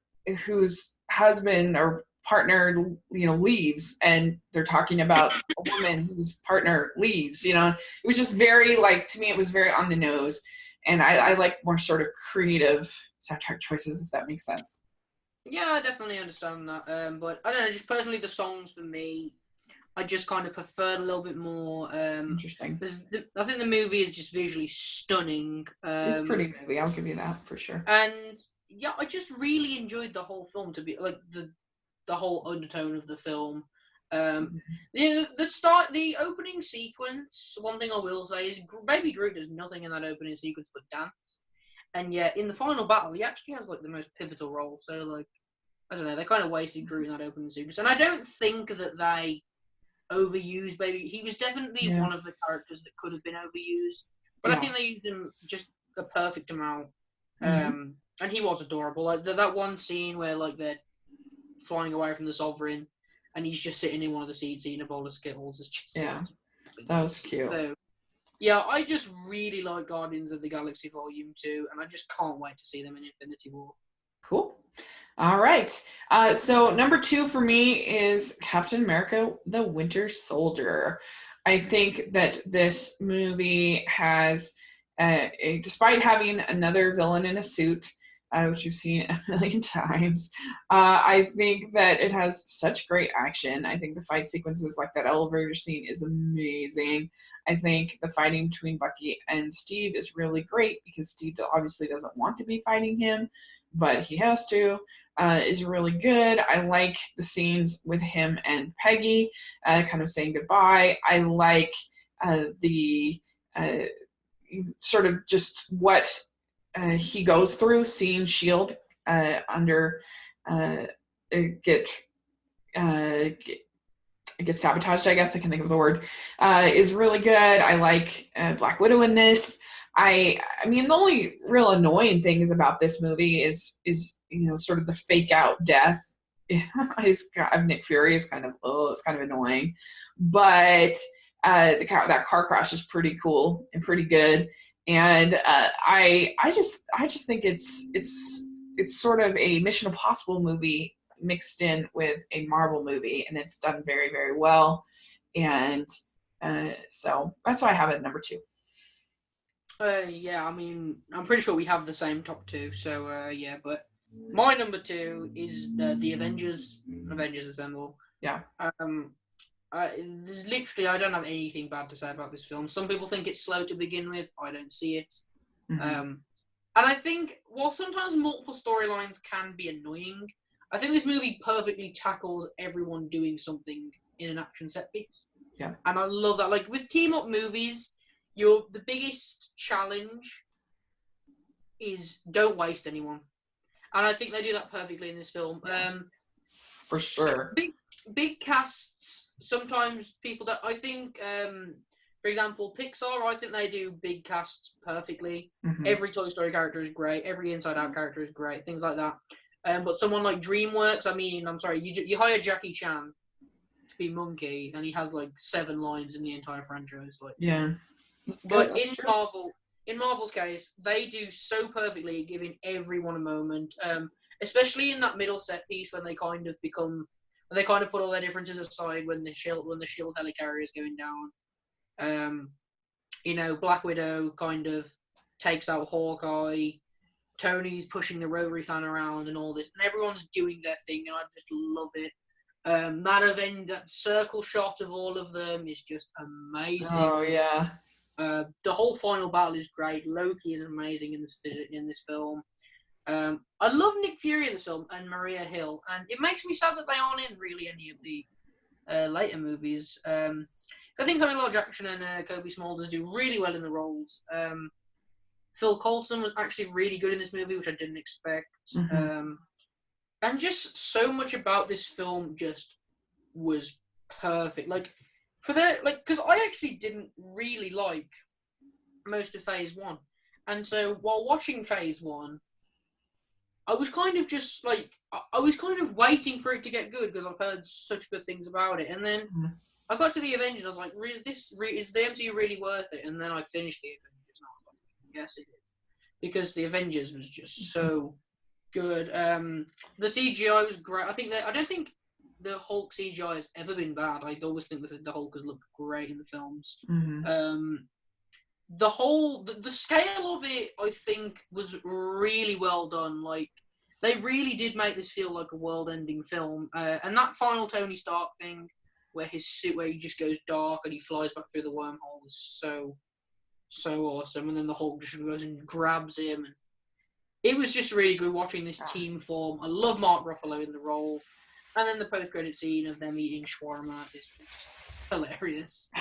whose husband or partner leaves, and they're talking about a woman whose partner leaves. It was just very, like, to me it was very on the nose, and I like more sort of creative soundtrack choices, if that makes sense. Yeah, I definitely understand that, but I don't know, just personally the songs for me, I just kind of preferred a little bit more. Interesting. I think the movie is just visually stunning. It's a pretty movie, I'll give you that for sure. And yeah, I just really enjoyed the whole film, to be like the whole undertone of the film. The opening sequence. One thing I will say is Baby Groot does nothing in that opening sequence but dance, and yet in the final battle, he actually has like the most pivotal role. So like, I don't know, they kind of wasted Groot in that opening sequence, and I don't think that they overused Baby. He was definitely one of the characters that could have been overused, but I think they used him just a perfect amount. And he was adorable. Like that one scene where like they're flying away from the Sovereign, and he's just sitting in one of the seats eating a bowl of Skittles. Is just that was cute. So, yeah, I just really like Guardians of the Galaxy Volume 2, and I just can't wait to see them in Infinity War. Cool. All right. So number 2 for me is Captain America, the Winter Soldier. I think that this movie has, despite having another villain in a suit, which we've seen a million times, I think that it has such great action. I think the fight sequences, like that elevator scene, is amazing. I think the fighting between Bucky and Steve is really great because Steve obviously doesn't want to be fighting him, but he has to. Is really good. I like the scenes with him and Peggy kind of saying goodbye. I like the sort of just what he goes through, seeing S.H.I.E.L.D. Get sabotaged, I guess I can think of the word, is really good. I like Black Widow in this. I mean, the only real annoying things about this movie is sort of the fake out death of Nick Fury is kind of it's kind of annoying, but that car crash is pretty cool and pretty good, and I just think it's sort of a Mission Impossible movie mixed in with a Marvel movie, and it's done very, very well, and so that's why I have it at number 2. Yeah, I mean, I'm pretty sure we have the same top 2, so yeah, but my number 2 is the Avengers Assemble. Yeah. There's literally, I don't have anything bad to say about this film. Some people think it's slow to begin with. I don't see it. And I think, while sometimes multiple storylines can be annoying, I think this movie perfectly tackles everyone doing something in an action set piece. Yeah. And I love that. Like, with team-up movies, the biggest challenge is don't waste anyone. And I think they do that perfectly in this film. For sure. Big casts, sometimes people that I think, for example, Pixar, I think they do big casts perfectly. Every Toy Story character is great. Every Inside Out character is great. Things like that. But someone like DreamWorks, I mean, I'm sorry, you hire Jackie Chan to be Monkey, and he has like 7 lines in the entire franchise. Like, yeah. But in Marvel's case, they do so perfectly at giving everyone a moment, especially in that middle set piece when they kind of put all their differences aside when the shield helicarrier is going down. Black Widow kind of takes out Hawkeye. Tony's pushing the rotary fan around and all this, and everyone's doing their thing, and I just love it. That circle shot of all of them is just amazing. Oh yeah. The whole final battle is great. Loki is amazing in this film. I love Nick Fury in this film and Maria Hill, and it makes me sad that they aren't in really any of the later movies. I think Samuel L. Jackson and Kobe Smulders do really well in the roles. Phil Coulson was actually really good in this movie, which I didn't expect. Mm-hmm. And just so much about this film just was perfect. Because I actually didn't really like most of Phase 1. And so while watching Phase 1, I was kind of just I was kind of waiting for it to get good because I've heard such good things about it. And then Mm-hmm. I got to the Avengers, I was like, is the MCU really worth it? And then I finished the Avengers and I was like, yes, it is. Because the Avengers was just so good. The CGI was great. I don't think the Hulk CGI has ever been bad. I always think that the Hulk has looked great in the films. Mm-hmm. The scale of it, I think, was really well done. Like, they really did make this feel like a world-ending film. And that final Tony Stark thing, where he just goes dark and he flies back through the wormhole, was so awesome. And then the Hulk just goes and grabs him, and it was just really good watching this team form. I love Mark Ruffalo in the role, and then the post-credit scene of them eating shawarma is just hilarious.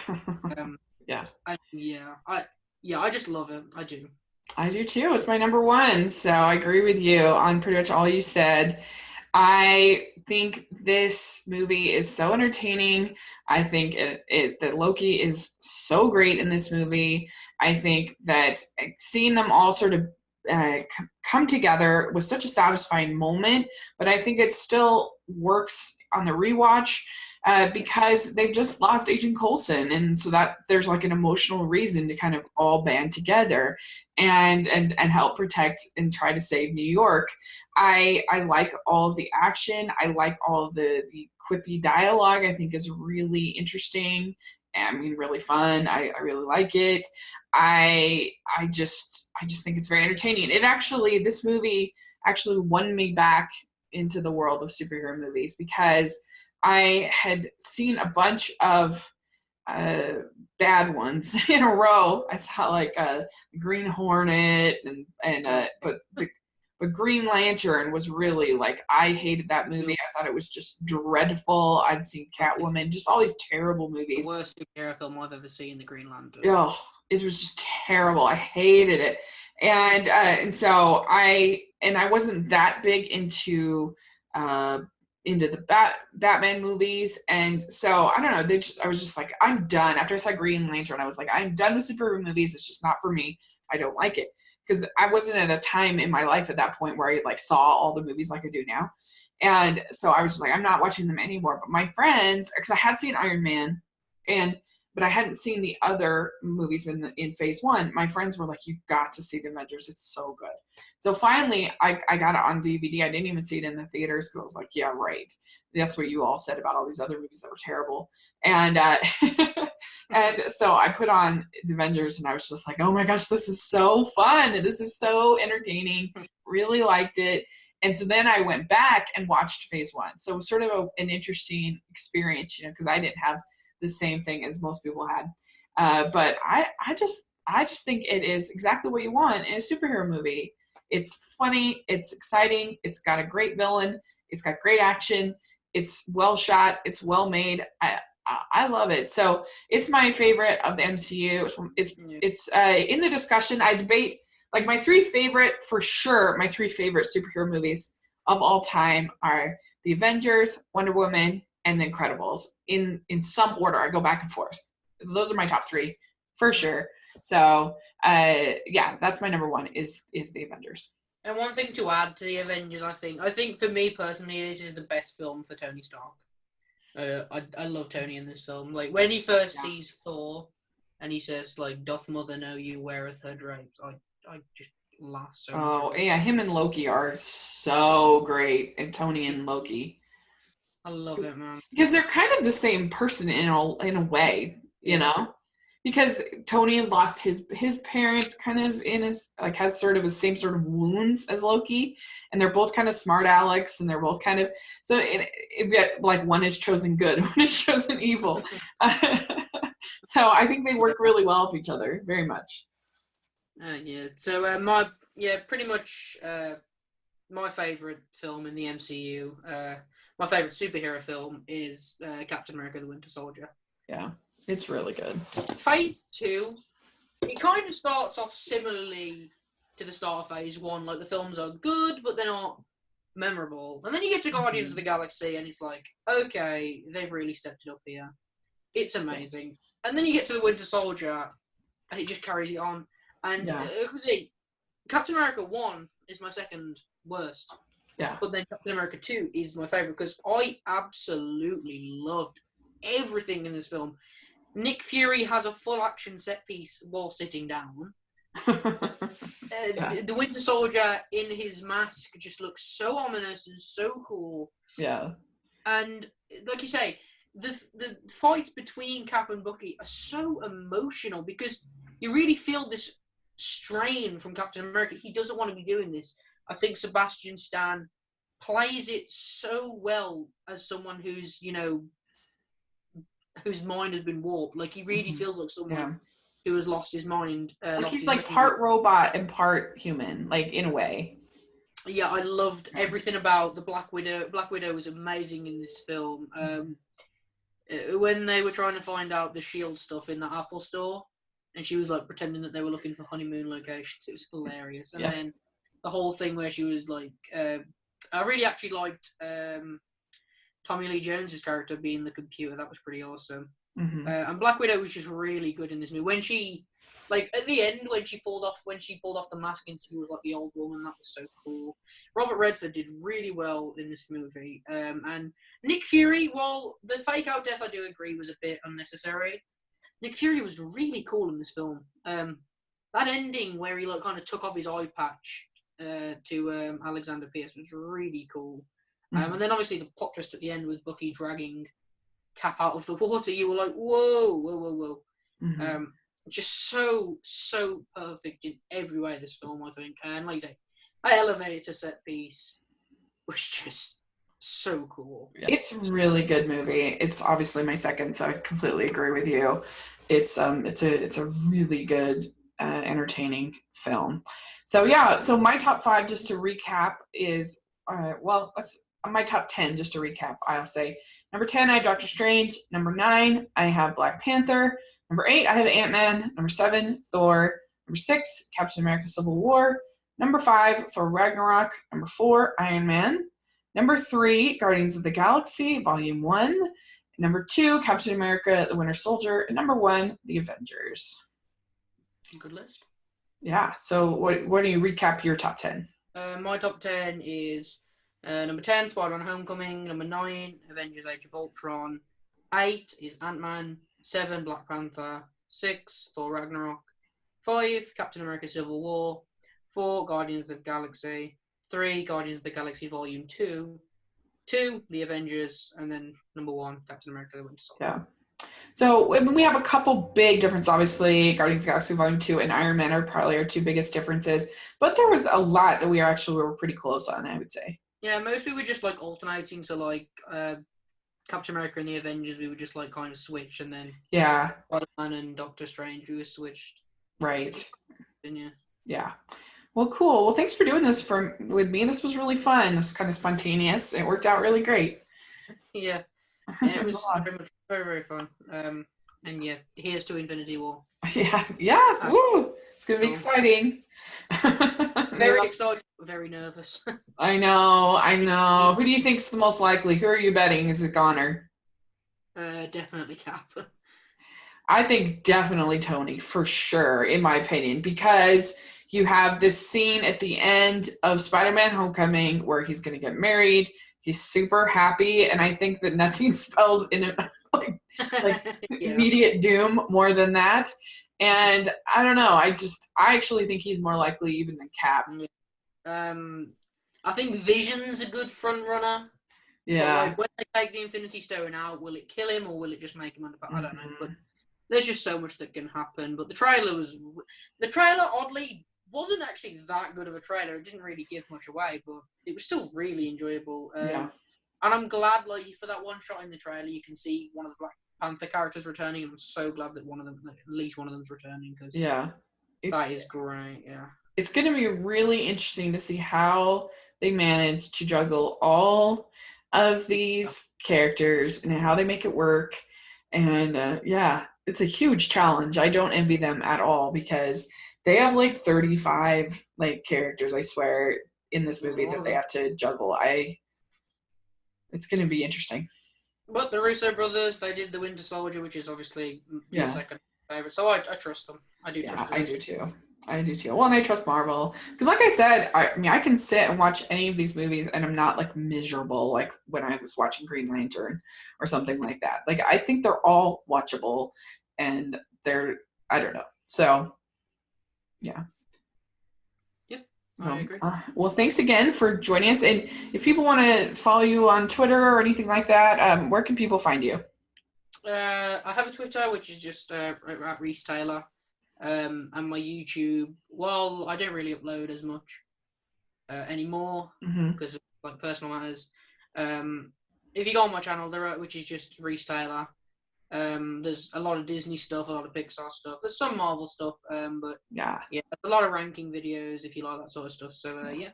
Yeah. I just love it. I do. I do too. It's my number one. So I agree with you on pretty much all you said. I think this movie is so entertaining. I think that Loki is so great in this movie. I think that seeing them all sort of come together was such a satisfying moment, but I think it still works on the rewatch because they've just lost Agent Coulson, and so that there's like an emotional reason to kind of all band together and help protect and try to save New York. I like all of the action. I like all of the quippy dialogue. I think is really interesting. I mean, really fun. I really like it. I just think it's very entertaining. This movie actually won me back into the world of superhero movies because I had seen a bunch of bad ones in a row. I saw like Green Hornet but Green Lantern was really like, I hated that movie. I thought it was just dreadful. I'd seen Catwoman, just all these terrible movies. The worst superhero film I've ever seen, The Green Lantern. Oh, it was just terrible. I hated it. And so I wasn't that big into the Batman movies, and so I don't know. I was just like, I'm done. After I saw Green Lantern, I was like, I'm done with superhero movies. It's just not for me. I don't like it because I wasn't at a time in my life at that point where I like saw all the movies like I do now, and so I was just like, I'm not watching them anymore. But my friends, because I had seen Iron Man, but I hadn't seen the other movies in Phase 1. My friends were like, "You got to see the Avengers. It's so good." So finally, I got it on DVD. I didn't even see it in the theaters because I was like, "Yeah, right. That's what you all said about all these other movies that were terrible." And and so I put on the Avengers, and I was just like, "Oh my gosh, this is so fun! This is so entertaining. Really liked it." And so then I went back and watched Phase 1. So it was sort of an interesting experience, because I didn't have the same thing as most people had. But I just think it is exactly what you want in a superhero movie. It's funny, it's exciting, it's got a great villain, it's got great action, it's well shot, it's well made. I love it. So it's my favorite of the MCU. It's in the discussion. I debate like my three favorite superhero movies of all time are the Avengers, Wonder Woman, and the Incredibles in some order. I go back and forth. Those are my top three for sure. So that's my number one is the Avengers. And one thing to add to the Avengers, I think for me personally, this is the best film for Tony Stark. I love Tony in this film. Like when he first sees Thor, and he says like, "Doth mother know you weareth her drapes?" I just laugh so much. Oh yeah, him and Loki are so great, and Tony and Loki. I love it, man. Because they're kind of the same person in a way, you know? Because Tony had lost his parents kind of has sort of the same sort of wounds as Loki, and they're both kind of smart Alex, and they're both kind of, so like one is chosen good, one is chosen evil. So I think they work really well with each other, very much. So pretty much my favorite film in the MCU, my favorite superhero film is Captain America: The Winter Soldier. Yeah, it's really good. Phase 2, it kind of starts off similarly to the start of Phase 1. Like, the films are good, but they're not memorable. And then you get to Guardians of the Galaxy, and it's like, okay, they've really stepped it up here. It's amazing. And then you get to the Winter Soldier, and it just carries it on. And Captain America 1 is my second worst. Yeah. But then Captain America 2 is my favourite because I absolutely loved everything in this film. Nick Fury has a full action set piece while sitting down. The Winter Soldier in his mask just looks so ominous and so cool. Yeah. And like you say, the fights between Cap and Bucky are so emotional because you really feel this strain from Captain America. He doesn't want to be doing this. I think Sebastian Stan plays it so well as someone who's, whose mind has been warped. Like, he really feels like someone who has lost his mind. He's like part robot and part human, like, in a way. Yeah, I loved everything about the Black Widow. Black Widow was amazing in this film. When they were trying to find out the S.H.I.E.L.D. stuff in the Apple store, and she was like pretending that they were looking for honeymoon locations, it was hilarious. And then the whole thing where she was like, I really actually liked Tommy Lee Jones's character being the computer. That was pretty awesome. And Black Widow was just really good in this movie. When she, like, at the end, when she pulled off the mask and she was like the old woman, that was so cool. Robert Redford did really well in this movie. And Nick Fury, while the fake out death I do agree was a bit unnecessary, Nick Fury was really cool in this film. That ending where he like kind of took off his eye patch to Alexander Pierce was really cool. And then obviously the plot twist at the end with Bucky dragging Cap out of the water, you were like, whoa. Just so perfect in every way, this film, I think. And like you say, that elevator set piece was just so cool. It's a really good movie. It's obviously my second, so I completely agree with you. It's a really good, entertaining film. So my top 5, just to recap, is my top 10, just to recap. I'll say number 10, I have Doctor Strange. Number 9, I have Black Panther. Number 8, I have Ant-Man. Number 7, Thor. Number 6, Captain America: Civil War. Number 5, Thor: Ragnarok. Number 4, Iron Man. Number 3, Guardians of the Galaxy, Volume 1. Number 2, Captain America: The Winter Soldier. And number 1, The Avengers. Good list. Yeah, so what do you recap your top 10? My top 10 is number 10, Spider-Man: Homecoming. Number 9, Avengers: Age of Ultron. 8 is Ant-Man. 7, Black Panther. 6, Thor: Ragnarok. 5, Captain America: Civil War. 4, Guardians of the Galaxy. 3, Guardians of the Galaxy Volume 2. 2, The Avengers. And then number 1, Captain America: The Winter Soldier. Yeah. So we have a couple big differences. Obviously, Guardians of the Galaxy Volume 2 and Iron Man are probably our 2 biggest differences. But there was a lot that we were pretty close on, I would say. Yeah, mostly we're just like alternating. So like Captain America and the Avengers, we would just like kind of switch, and then Spider-Man and Doctor Strange, we were switched. Right. Yeah. Well, cool. Well, thanks for doing this with me. This was really fun. This was kind of spontaneous. It worked out really great. Yeah, it was very, very fun. And yeah, here's to Infinity War. Yeah. Woo! It's gonna be exciting. Very excited, but very nervous. I know. Who do you think's the most likely? Who are you betting? Is it Goner? Definitely Cap. I think definitely Tony, for sure, in my opinion, because you have this scene at the end of Spider-Man: Homecoming where he's going to get married. He's super happy, and I think that nothing spells in it like immediate doom more than that. And I don't know. I actually think he's more likely even than Cap. I think Vision's a good front runner. Yeah. Like, when they take the Infinity Stone out, will it kill him or will it just make him underpowered? I don't know. But there's just so much that can happen. But the trailer oddly wasn't actually that good of a trailer. It didn't really give much away, but it was still really enjoyable. And I'm glad, like, for that one shot in the trailer, you can see one of the Black Panther characters returning. I'm so glad that at least one of them's returning, because that is great. Yeah. it's going to be really interesting to see how they manage to juggle all of Yeah. these characters and how they make it work. And yeah, it's a huge challenge. I don't envy them at all because they have like 35 like characters, I swear, in this There's a movie lot that of they them. have to juggle. It's going to be interesting. But the Russo brothers, they did the Winter Soldier, which is obviously your Yeah. second favorite. So I trust them. I do Yeah, trust the I Russo. do too. I do too. Well, and I trust Marvel because, like I said, I mean, I can sit and watch any of these movies, and I'm not like miserable like when I was watching Green Lantern or something like that. Like I think they're all watchable, and they're I don't know. So yeah. Yeah, I agree. Well, thanks again for joining us. And if people want to follow you on Twitter or anything like that, where can people find you? I have a Twitter, which is just at Reece Taylor, and my YouTube. Well, I don't really upload as much anymore Mm-hmm. because of like personal matters. Um, if you go on my channel, which is just Reece Taylor, there's a lot of Disney stuff, a lot of Pixar stuff. There's some Marvel stuff, but Yeah. yeah, a lot of ranking videos if you like that sort of stuff. So Yeah. yeah,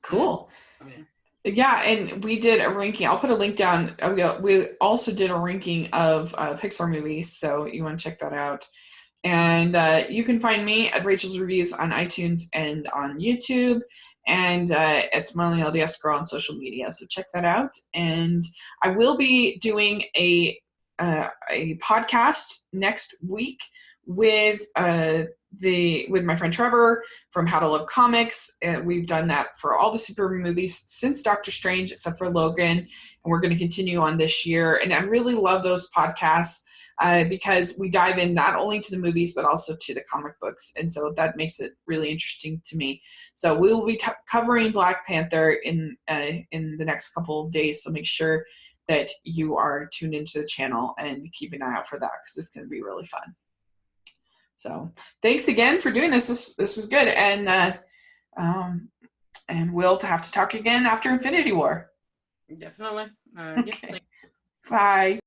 Cool. I mean, Yeah, and we did a ranking. I'll put a link down. We also did a ranking of Pixar movies, so you want to check that out. And you can find me at Rachel's Reviews on iTunes and on YouTube, and at Smiling LDS Girl on social media. So check that out. And I will be doing a podcast next week with with my friend Trevor from How to Love Comics. We've done that for all the Superman movies since Doctor Strange, except for Logan, and we're going to continue on this year. And I really love those podcasts because we dive in not only to the movies but also to the comic books, and so that makes it really interesting to me. So we will be covering Black Panther in the next couple of days. So make sure that you are tuned into the channel and keep an eye out for that because it's going to be really fun. So thanks again for doing this. This was good, um, and we'll have to talk again after Infinity War. definitely. Yeah. Okay. Bye.